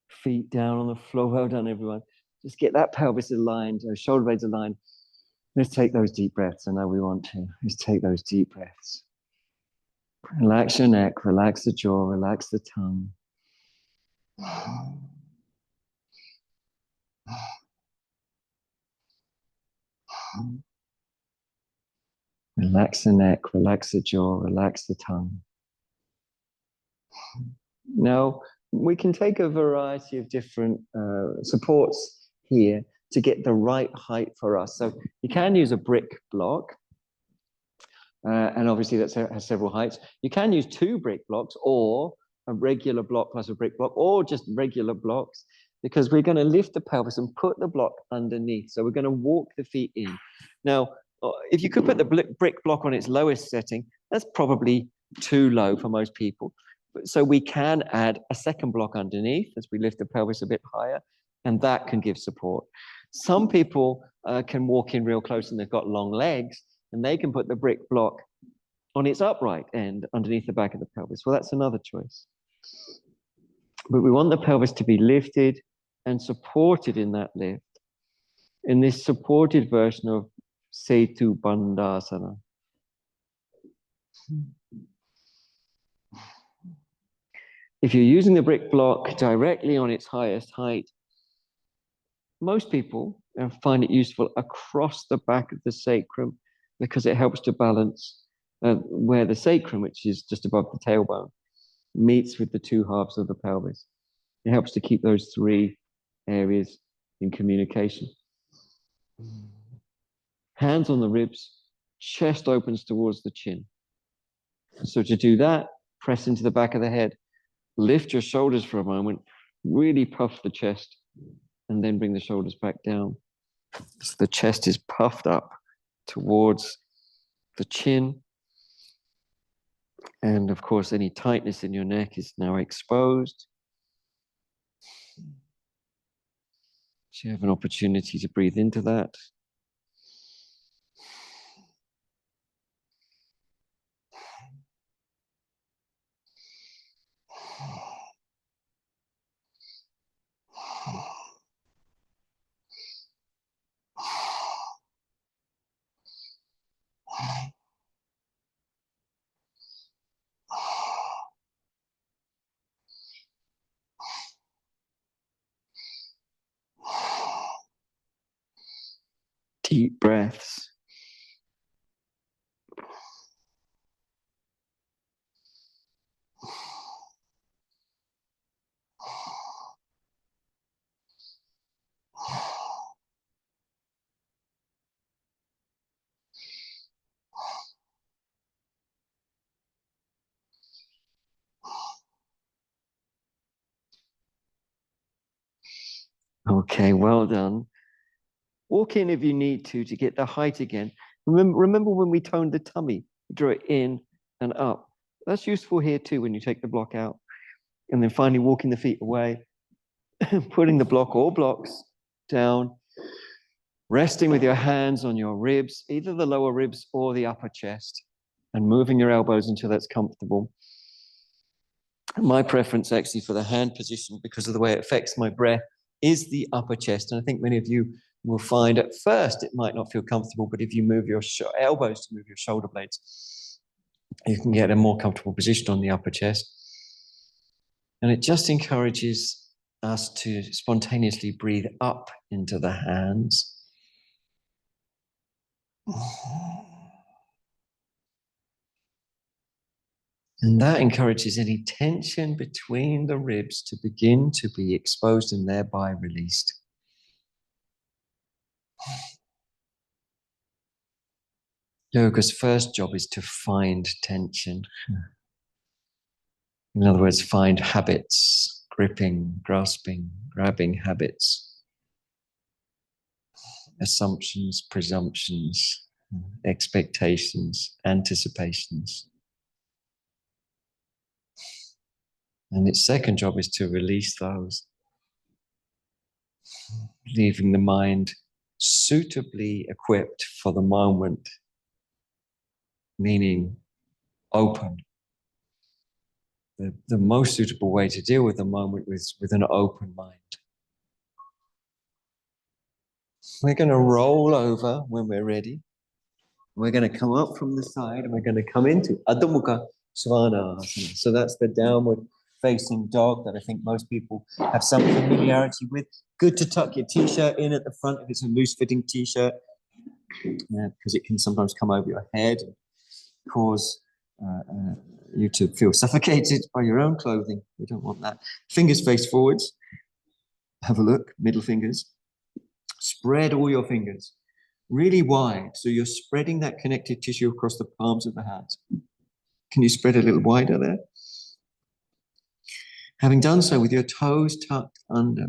Feet down on the floor. Well done, everyone. Just get that pelvis aligned, shoulder blades aligned. Let's take those deep breaths. I know we want to. Let's take those deep breaths. Relax your neck, relax the jaw, relax the tongue. Relax the neck, relax the jaw, relax the tongue. Now, we can take a variety of different supports here to get the right height for us. So you can use a brick block, and obviously that has several heights. You can use 2 brick blocks, or a regular block plus a brick block, or just regular blocks, because we're going to lift the pelvis and put the block underneath. So we're going to walk the feet in. Now, if you could put the brick block on its lowest setting, that's probably too low for most people. So we can add a second block underneath as we lift the pelvis a bit higher, and that can give support. Some people can walk in real close and they've got long legs, and they can put the brick block on its upright end underneath the back of the pelvis. Well, that's another choice. But we want the pelvis to be lifted and supported in that lift, in this supported version of Setu Bandhasana. If you're using the brick block directly on its highest height, most people find it useful across the back of the sacrum because it helps to balance where the sacrum, which is just above the tailbone, meets with the 2 halves of the pelvis. It helps to keep those 3 areas in communication. Hands on the ribs, chest opens towards the chin. So to do that, press into the back of the head. Lift your shoulders for a moment, really puff the chest, and then bring the shoulders back down. So the chest is puffed up towards the chin. And of course, any tightness in your neck is now exposed. So you have an opportunity to breathe into that. Deep breaths. Okay, well done. Walk in if you need to get the height again. Remember when we toned the tummy, drew it in and up. That's useful here too when you take the block out. And then finally walking the feet away, putting the block or blocks down, resting with your hands on your ribs, either the lower ribs or the upper chest, and moving your elbows until that's comfortable. My preference actually for the hand position, because of the way it affects my breath, is the upper chest. And I think many of you will find at first it might not feel comfortable, but if you move your elbows to move your shoulder blades, you can get a more comfortable position on the upper chest. And it just encourages us to spontaneously breathe up into the hands. And that encourages any tension between the ribs to begin to be exposed and thereby released. Yoga's first job is to find tension. In other words, find habits, gripping, grasping, grabbing habits, assumptions, presumptions, expectations, anticipations. And its second job is to release those, leaving the mind suitably equipped for the moment, meaning open. The most suitable way to deal with the moment is with an open mind. We're going to roll over when we're ready. We're going to come up from the side and we're going to come into Adho Mukha Svanasana. So that's the downward facing dog that I think most people have some familiarity with. Good to tuck your t-shirt in at the front if it's a loose fitting t-shirt, because it can sometimes come over your head and cause you to feel suffocated by your own clothing. We don't want that. Fingers face forwards. Have a look, middle fingers. Spread all your fingers really wide, so you're spreading that connective tissue across the palms of the hands. Can you spread a little wider there? Having done so with your toes tucked under,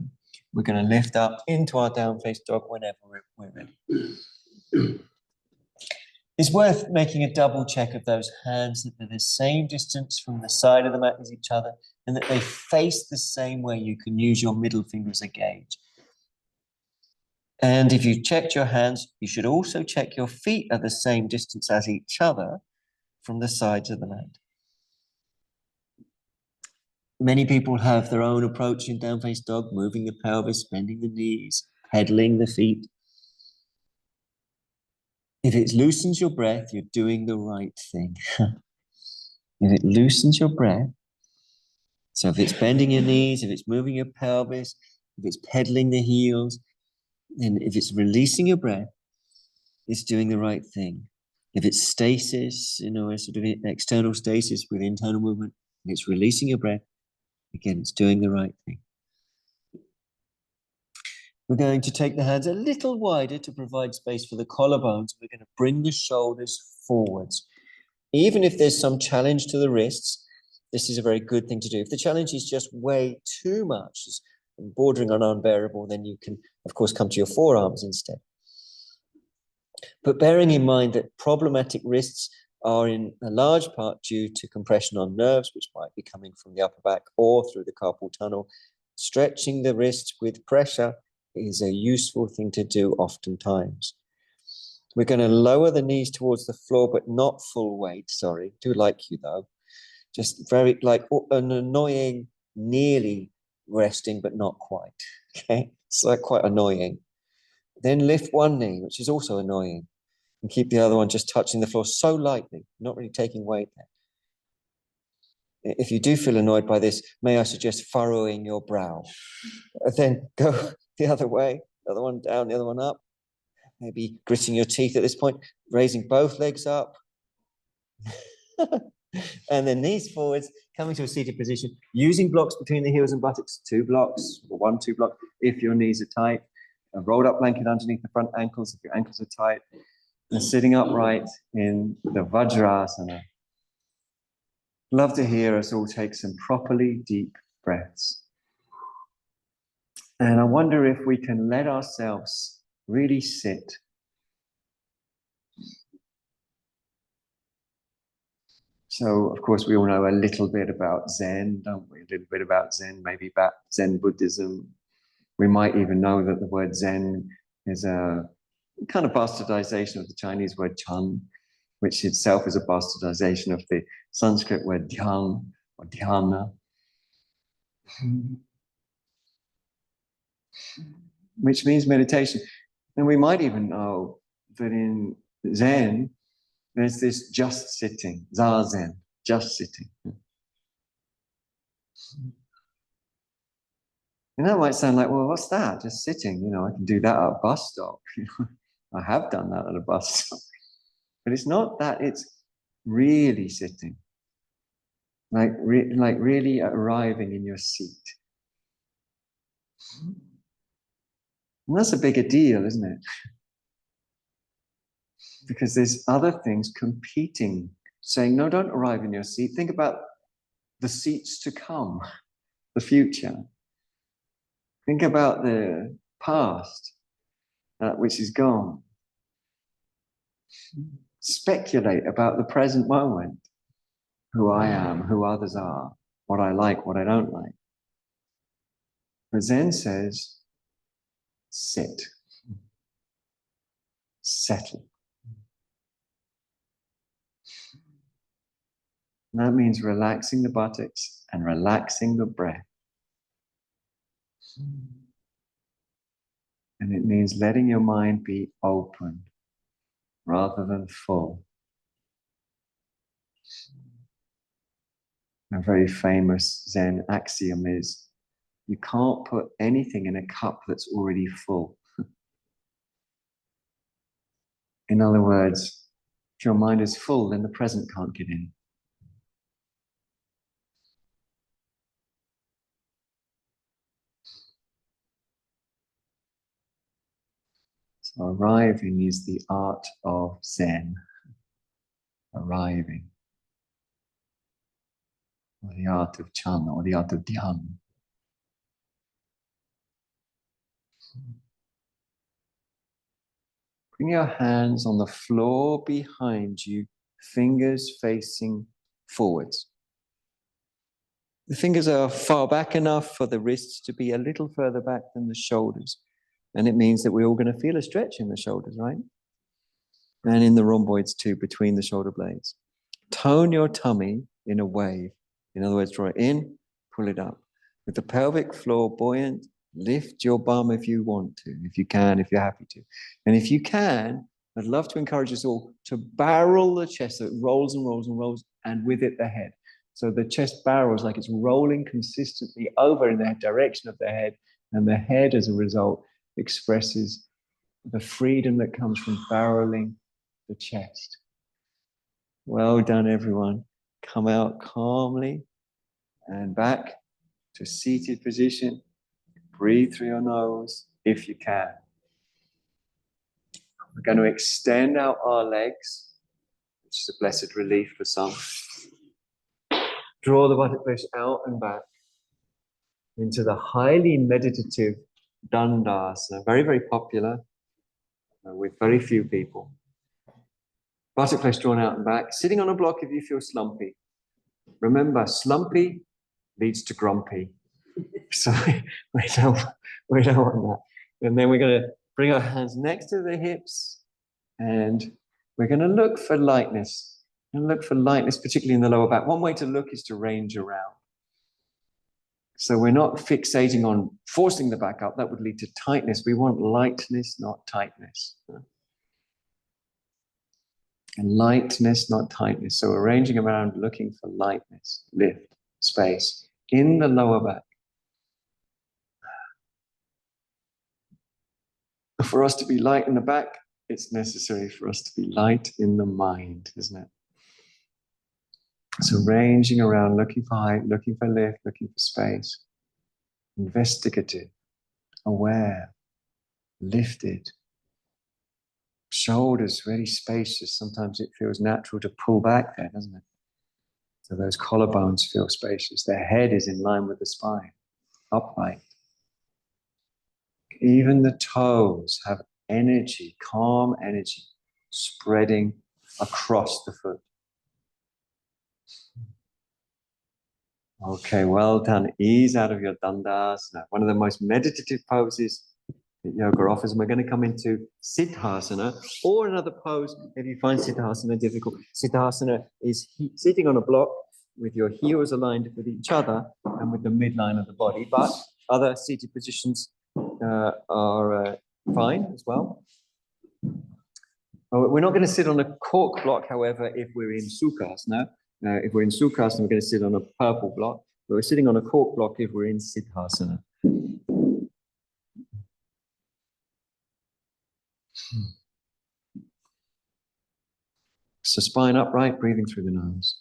we're going to lift up into our down face dog whenever we're ready. It's worth making a double check of those hands, that they're the same distance from the side of the mat as each other, and that they face the same way. You can use your middle finger as a gauge. And if you've checked your hands, you should also check your feet are the same distance as each other from the sides of the mat. Many people have their own approach in down face dog, moving the pelvis, bending the knees, pedaling the feet. If it loosens your breath, you're doing the right thing. If it loosens your breath, so if it's bending your knees, if it's moving your pelvis, if it's pedaling the heels, then if it's releasing your breath, it's doing the right thing. If it's stasis, a sort of external stasis with internal movement, and it's releasing your breath, again, it's doing the right thing. We're going to take the hands a little wider to provide space for the collarbones. We're going to bring the shoulders forwards. Even if there's some challenge to the wrists, this is a very good thing to do. If the challenge is just way too much, bordering on unbearable, then you can, of course, come to your forearms instead. But bearing in mind that problematic wrists are in a large part due to compression on nerves, which might be coming from the upper back or through the carpal tunnel, stretching the wrists with pressure is a useful thing to do oftentimes. We're going to lower the knees towards the floor, but not full weight. Sorry, do like you though. Just very like an annoying, nearly resting, but not quite. Okay, it's like quite annoying. Then lift one knee, which is also annoying, and keep the other one just touching the floor so lightly, not really taking weight there. If you do feel annoyed by this, may I suggest furrowing your brow? Then go the other way, the other one down, the other one up. Maybe gritting your teeth at this point, raising both legs up. And then knees forwards, coming to a seated position, using blocks between the heels and buttocks, 2 blocks, or 1, 2 blocks, if your knees are tight. A rolled up blanket underneath the front ankles, if your ankles are tight. And sitting upright in the Vajrasana. Love to hear us all take some properly deep breaths. And I wonder if we can let ourselves really sit. So, of course, we all know a little bit about Zen, don't we? A little bit about Zen, maybe about Zen Buddhism. We might even know that the word Zen is a kind of bastardization of the Chinese word Chan, which itself is a bastardization of the Sanskrit word Dhyan or Dhyana, which means meditation. And we might even know that in Zen, there's this just sitting, Zazen, just sitting. And that might sound like, well, what's that? Just sitting, I can do that at a bus stop. I have done that at a bus stop. But it's not that, it's really sitting. like really arriving in your seat. And that's a bigger deal, isn't it? Because there's other things competing, saying, no, don't arrive in your seat. Think about the seats to come, the future. Think about the past, that which is gone. Speculate about the present moment, who I am, who others are, what I like, what I don't like. But Zen says, sit, settle. And that means relaxing the buttocks and relaxing the breath. And it means letting your mind be open rather than full. A very famous Zen axiom is, you can't put anything in a cup that's already full. In other words, if your mind is full, then the present can't get in. So arriving is the art of Zen. Arriving. Or the art of Chan, or the art of Dhyan. Bring your hands on the floor behind you, fingers facing forwards. The fingers are far back enough for the wrists to be a little further back than the shoulders. And it means that we're all going to feel a stretch in the shoulders, right? And in the rhomboids too, between the shoulder blades. Tone your tummy in a wave. In other words, draw it in, pull it up. With the pelvic floor buoyant, lift your bum if you want to, if you can, if you're happy to. And if you can, I'd love to encourage us all to barrel the chest so it rolls and rolls and rolls, and with it the head. So the chest barrels like it's rolling consistently over in the direction of the head, and the head, as a result, expresses the freedom that comes from barreling the chest. Well done, everyone. Come out calmly and back to seated position. Breathe through your nose if you can. We're going to extend out our legs, which is a blessed relief for some. Draw the buttock flesh out and back into the highly meditative Dandasana, very, very popular with very few people. Buttock flesh drawn out and back, sitting on a block if you feel slumpy. Remember, slumpy leads to grumpy. So we don't want that. And then we're going to bring our hands next to the hips, and we're going to look for lightness. And look for lightness, particularly in the lower back. One way to look is to range around. So we're not fixating on forcing the back up. That would lead to tightness. We want lightness, not tightness. And lightness, not tightness. So we're ranging around looking for lightness, lift, space in the lower back. For us to be light in the back, it's necessary for us to be light in the mind, isn't it? So ranging around, looking for height, looking for lift, looking for space. Investigative, aware, lifted. Shoulders really spacious. Sometimes it feels natural to pull back there, doesn't it? So those collarbones feel spacious. Their head is in line with the spine, upright. Even the toes have energy, calm energy, spreading across the foot. Okay, well done. Ease out of your Dandasana. One of the most meditative poses that yoga offers. And we're going to come into Siddhasana, or another pose if you find Siddhasana difficult. Siddhasana is sitting on a block with your heels aligned with each other and with the midline of the body. But other seated positions are fine as well. We're not going to sit on a cork block, however, if we're in Sukhasana. If we're in Sukhasana, we're going to sit on a purple block. But we're sitting on a cork block if we're in Siddhasana. So spine upright, breathing through the nose.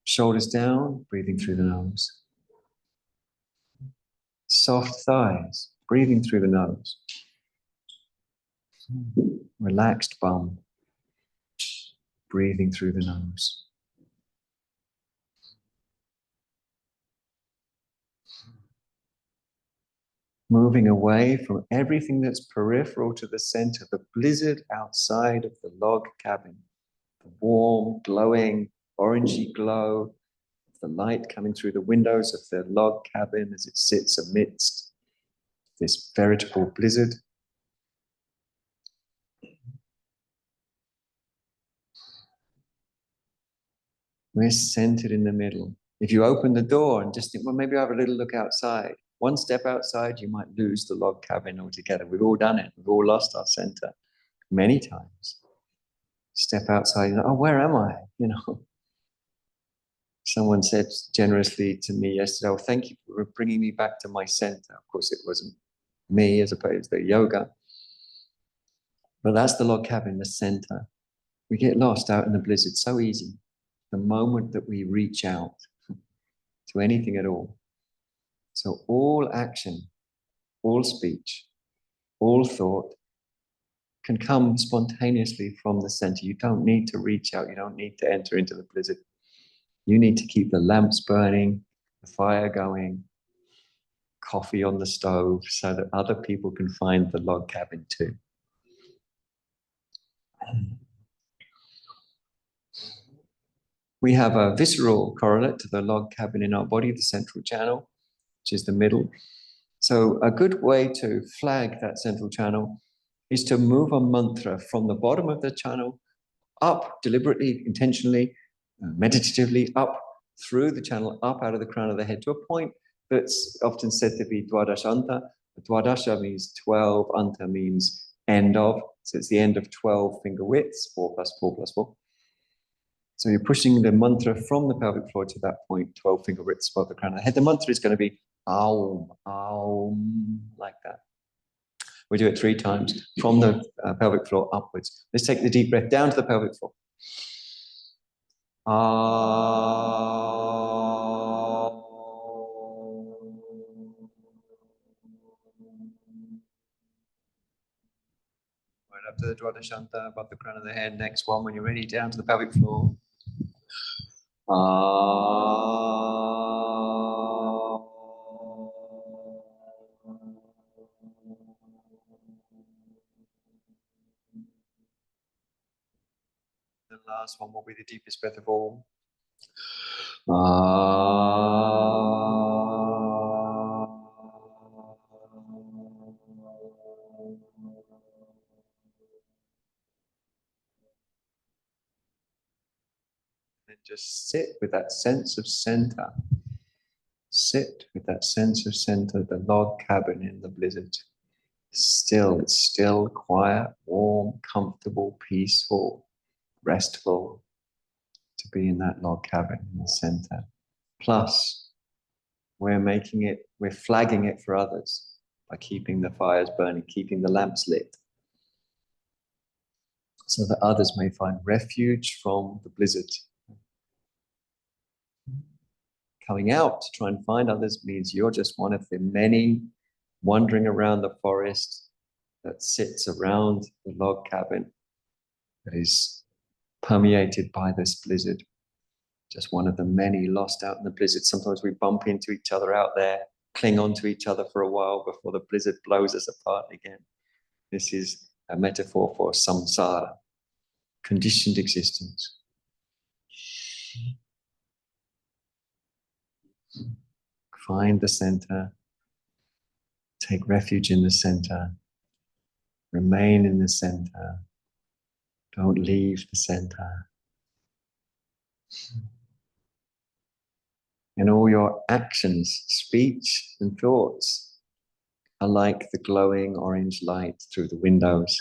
Shoulders down, breathing through the nose. Soft thighs, breathing through the nose. Relaxed bum, breathing through the nose. Moving away from everything that's peripheral to the center, the blizzard outside of the log cabin. The warm, glowing, orangey glow of the light coming through the windows of the log cabin as it sits amidst this veritable blizzard. We're centered in the middle. If you open the door and just think, well, maybe I'll have a little look outside. One step outside, you might lose the log cabin altogether. We've all done it. We've all lost our center many times. Step outside, oh, where am I? You know. Someone said generously to me yesterday, oh, thank you for bringing me back to my center. Of course, it wasn't me as opposed to yoga. But that's the log cabin, the center. We get lost out in the blizzard so easy. The moment that we reach out to anything at all. So all action, all speech, all thought can come spontaneously from the center. You don't need to reach out. You don't need to enter into the blizzard. You need to keep the lamps burning, the fire going, coffee on the stove, so that other people can find the log cabin too. We have a visceral correlate to the log cabin in our body, the central channel, which is the middle. So a good way to flag that central channel is to move a mantra from the bottom of the channel up deliberately, intentionally, meditatively, up through the channel, up out of the crown of the head to a point that's often said to be Dwadashanta. Dwadasha means 12, Anta means end of. So it's the end of 12 finger widths, 4 plus 4 plus 4. So you're pushing the mantra from the pelvic floor to that point, 12 finger widths above the crown of the head. The mantra is going to be Aum, Aum, like that. We do it 3 times from the pelvic floor upwards. Let's take the deep breath down to the pelvic floor. Right up to the Dwadashanta, above the crown of the head. Next one, when you're ready, down to the pelvic floor. The last one will be the deepest breath of all. And just sit with that sense of center. Sit with that sense of center, the log cabin in the blizzard. Still, it's still quiet, warm, comfortable, peaceful, restful to be in that log cabin in the center. Plus, we're flagging it for others by keeping the fires burning, keeping the lamps lit, so that others may find refuge from the blizzard. Coming out to try and find others means you're just one of the many wandering around the forest that sits around the log cabin that is permeated by this blizzard. Just one of the many lost out in the blizzard. Sometimes we bump into each other out there, cling on to each other for a while before the blizzard blows us apart again. This is a metaphor for samsara, conditioned existence. Find the center, take refuge in the center, remain in the center, don't leave the center. And all your actions, speech, and thoughts are like the glowing orange light through the windows.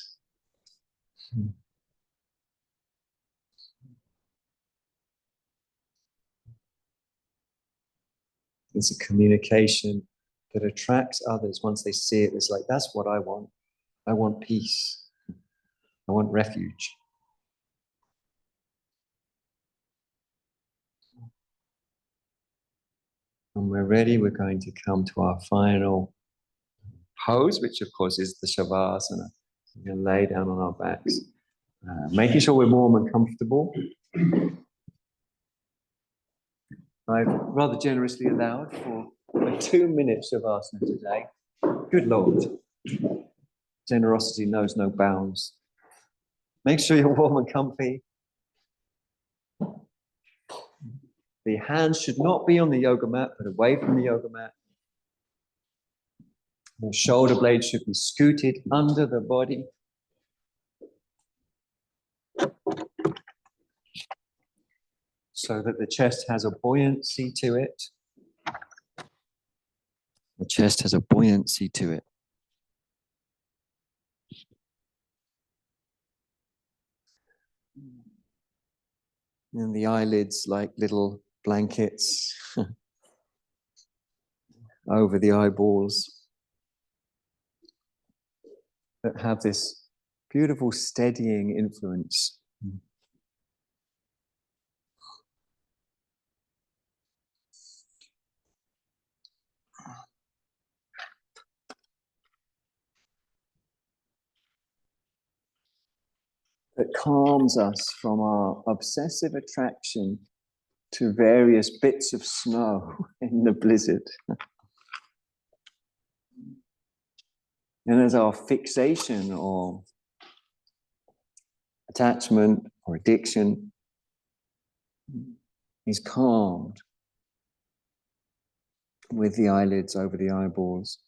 It's a communication that attracts others. Once they see it, it's like, that's what I want. I want peace. I want refuge. When we're ready, we're going to come to our final pose, which of course is the Shavasana. We're going to lay down on our backs, making sure we're warm and comfortable. I've rather generously allowed for a 2-minute Shavasana today. Good Lord. Generosity knows no bounds. Make sure you're warm and comfy. The hands should not be on the yoga mat, but away from the yoga mat. The shoulder blades should be scooted under the body. So that the chest has a buoyancy to it. The chest has a buoyancy to it. And the eyelids like little blankets over the eyeballs that have this beautiful steadying influence. That calms us from our obsessive attraction to various bits of snow in the blizzard. And as our fixation or attachment or addiction is calmed with the eyelids over the eyeballs.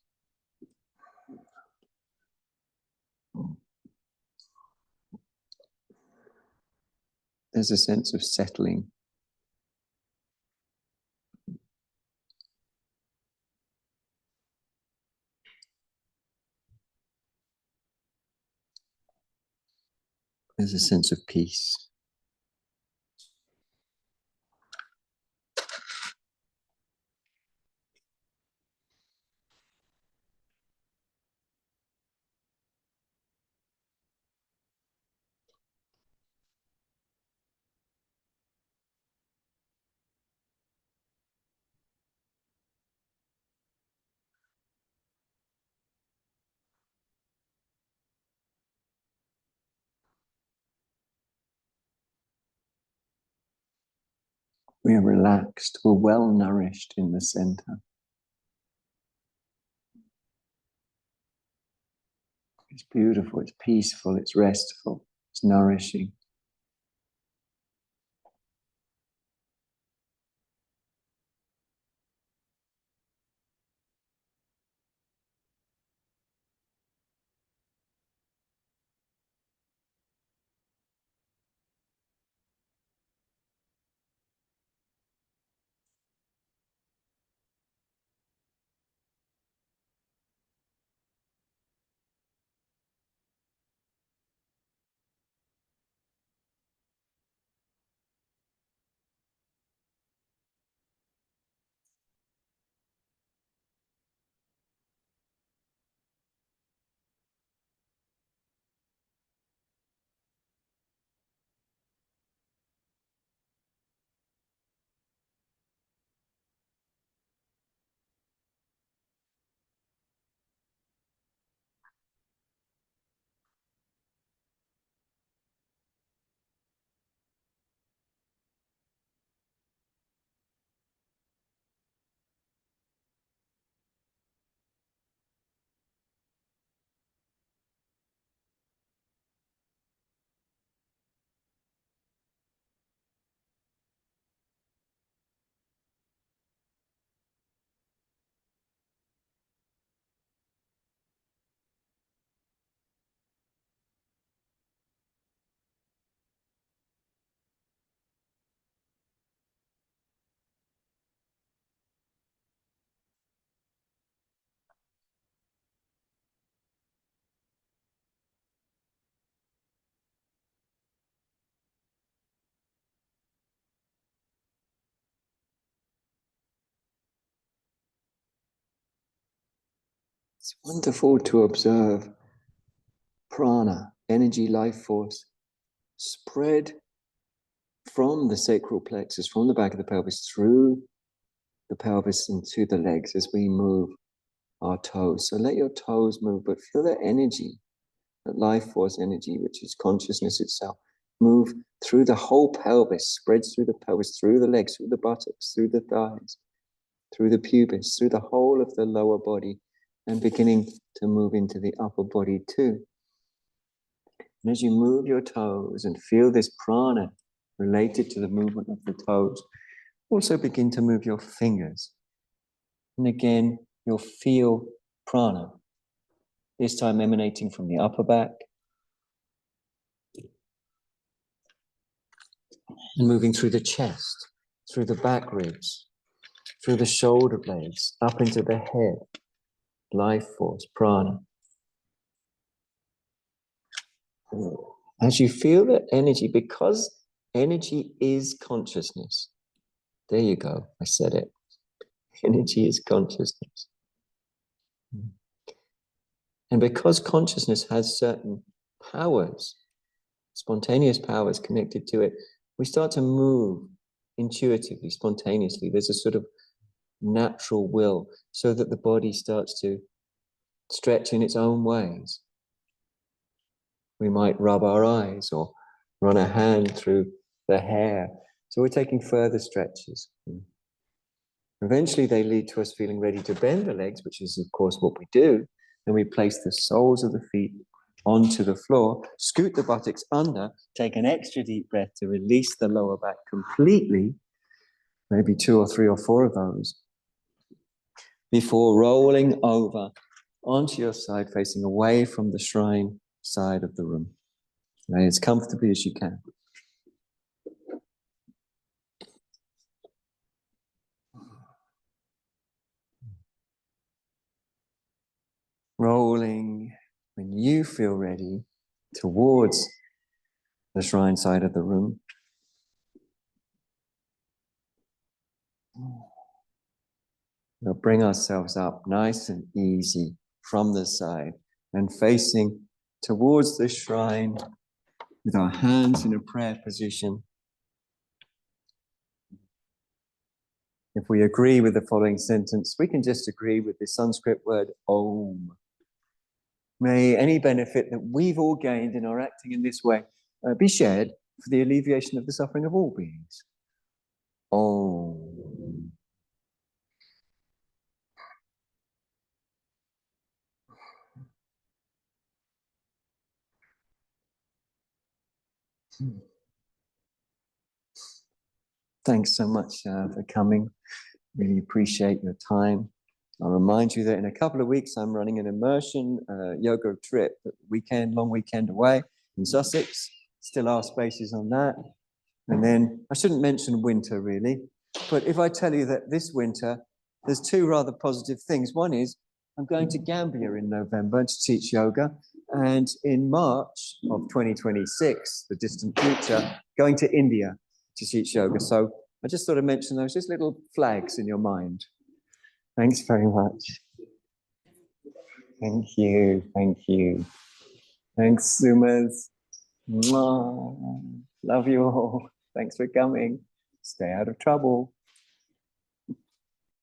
There's a sense of settling. There's a sense of peace. We are relaxed, we're well nourished in the center. It's beautiful, it's peaceful, it's restful, it's nourishing. It's wonderful to observe prana, energy, life force, spread from the sacral plexus, from the back of the pelvis, through the pelvis into the legs as we move our toes. So let your toes move, but feel that energy, that life force energy, which is consciousness itself, move through the whole pelvis, spreads through the pelvis, through the legs, through the buttocks, through the thighs, through the pubis, through the whole of the lower body, and beginning to move into the upper body too. And as you move your toes and feel this prana related to the movement of the toes, also begin to move your fingers. And again, you'll feel prana, this time emanating from the upper back and moving through the chest, through the back ribs, through the shoulder blades, up into the head, life force, prana. As you feel that energy, because energy is consciousness. There you go, I said it. Energy is consciousness. And because consciousness has certain powers, spontaneous powers connected to it, we start to move intuitively, spontaneously. There's a sort of natural will so that the body starts to stretch in its own ways. We might rub our eyes or run a hand through the hair. So we're taking further stretches. Eventually they lead to us feeling ready to bend the legs, which is of course what we do. And we place the soles of the feet onto the floor, scoot the buttocks under, take an extra deep breath to release the lower back completely, maybe 2 or 3 or 4 of those, before rolling over onto your side, facing away from the shrine side of the room. Lay as comfortably as you can. Rolling when you feel ready towards the shrine side of the room. We'll bring ourselves up nice and easy from the side and facing towards the shrine with our hands in a prayer position. If we agree with the following sentence, we can just agree with the Sanskrit word Om. May any benefit that we've all gained in our acting in this way be shared for the alleviation of the suffering of all beings. Om. Thanks so much for coming. Really appreciate your time. I'll remind you that in a couple of weeks, I'm running an immersion yoga trip, long weekend away in Sussex. Still are spaces on that. And then I shouldn't mention winter really, but if I tell you that this winter, there's 2 rather positive things. One is I'm going to Gambia in November to teach yoga. And in March of 2026, the distant future, going to India to teach yoga. So I just thought I'd mention those, just little flags in your mind. Thanks very much. Thank you. Thank you. Thanks, Sumas. Mwah. Love you all. Thanks for coming. Stay out of trouble.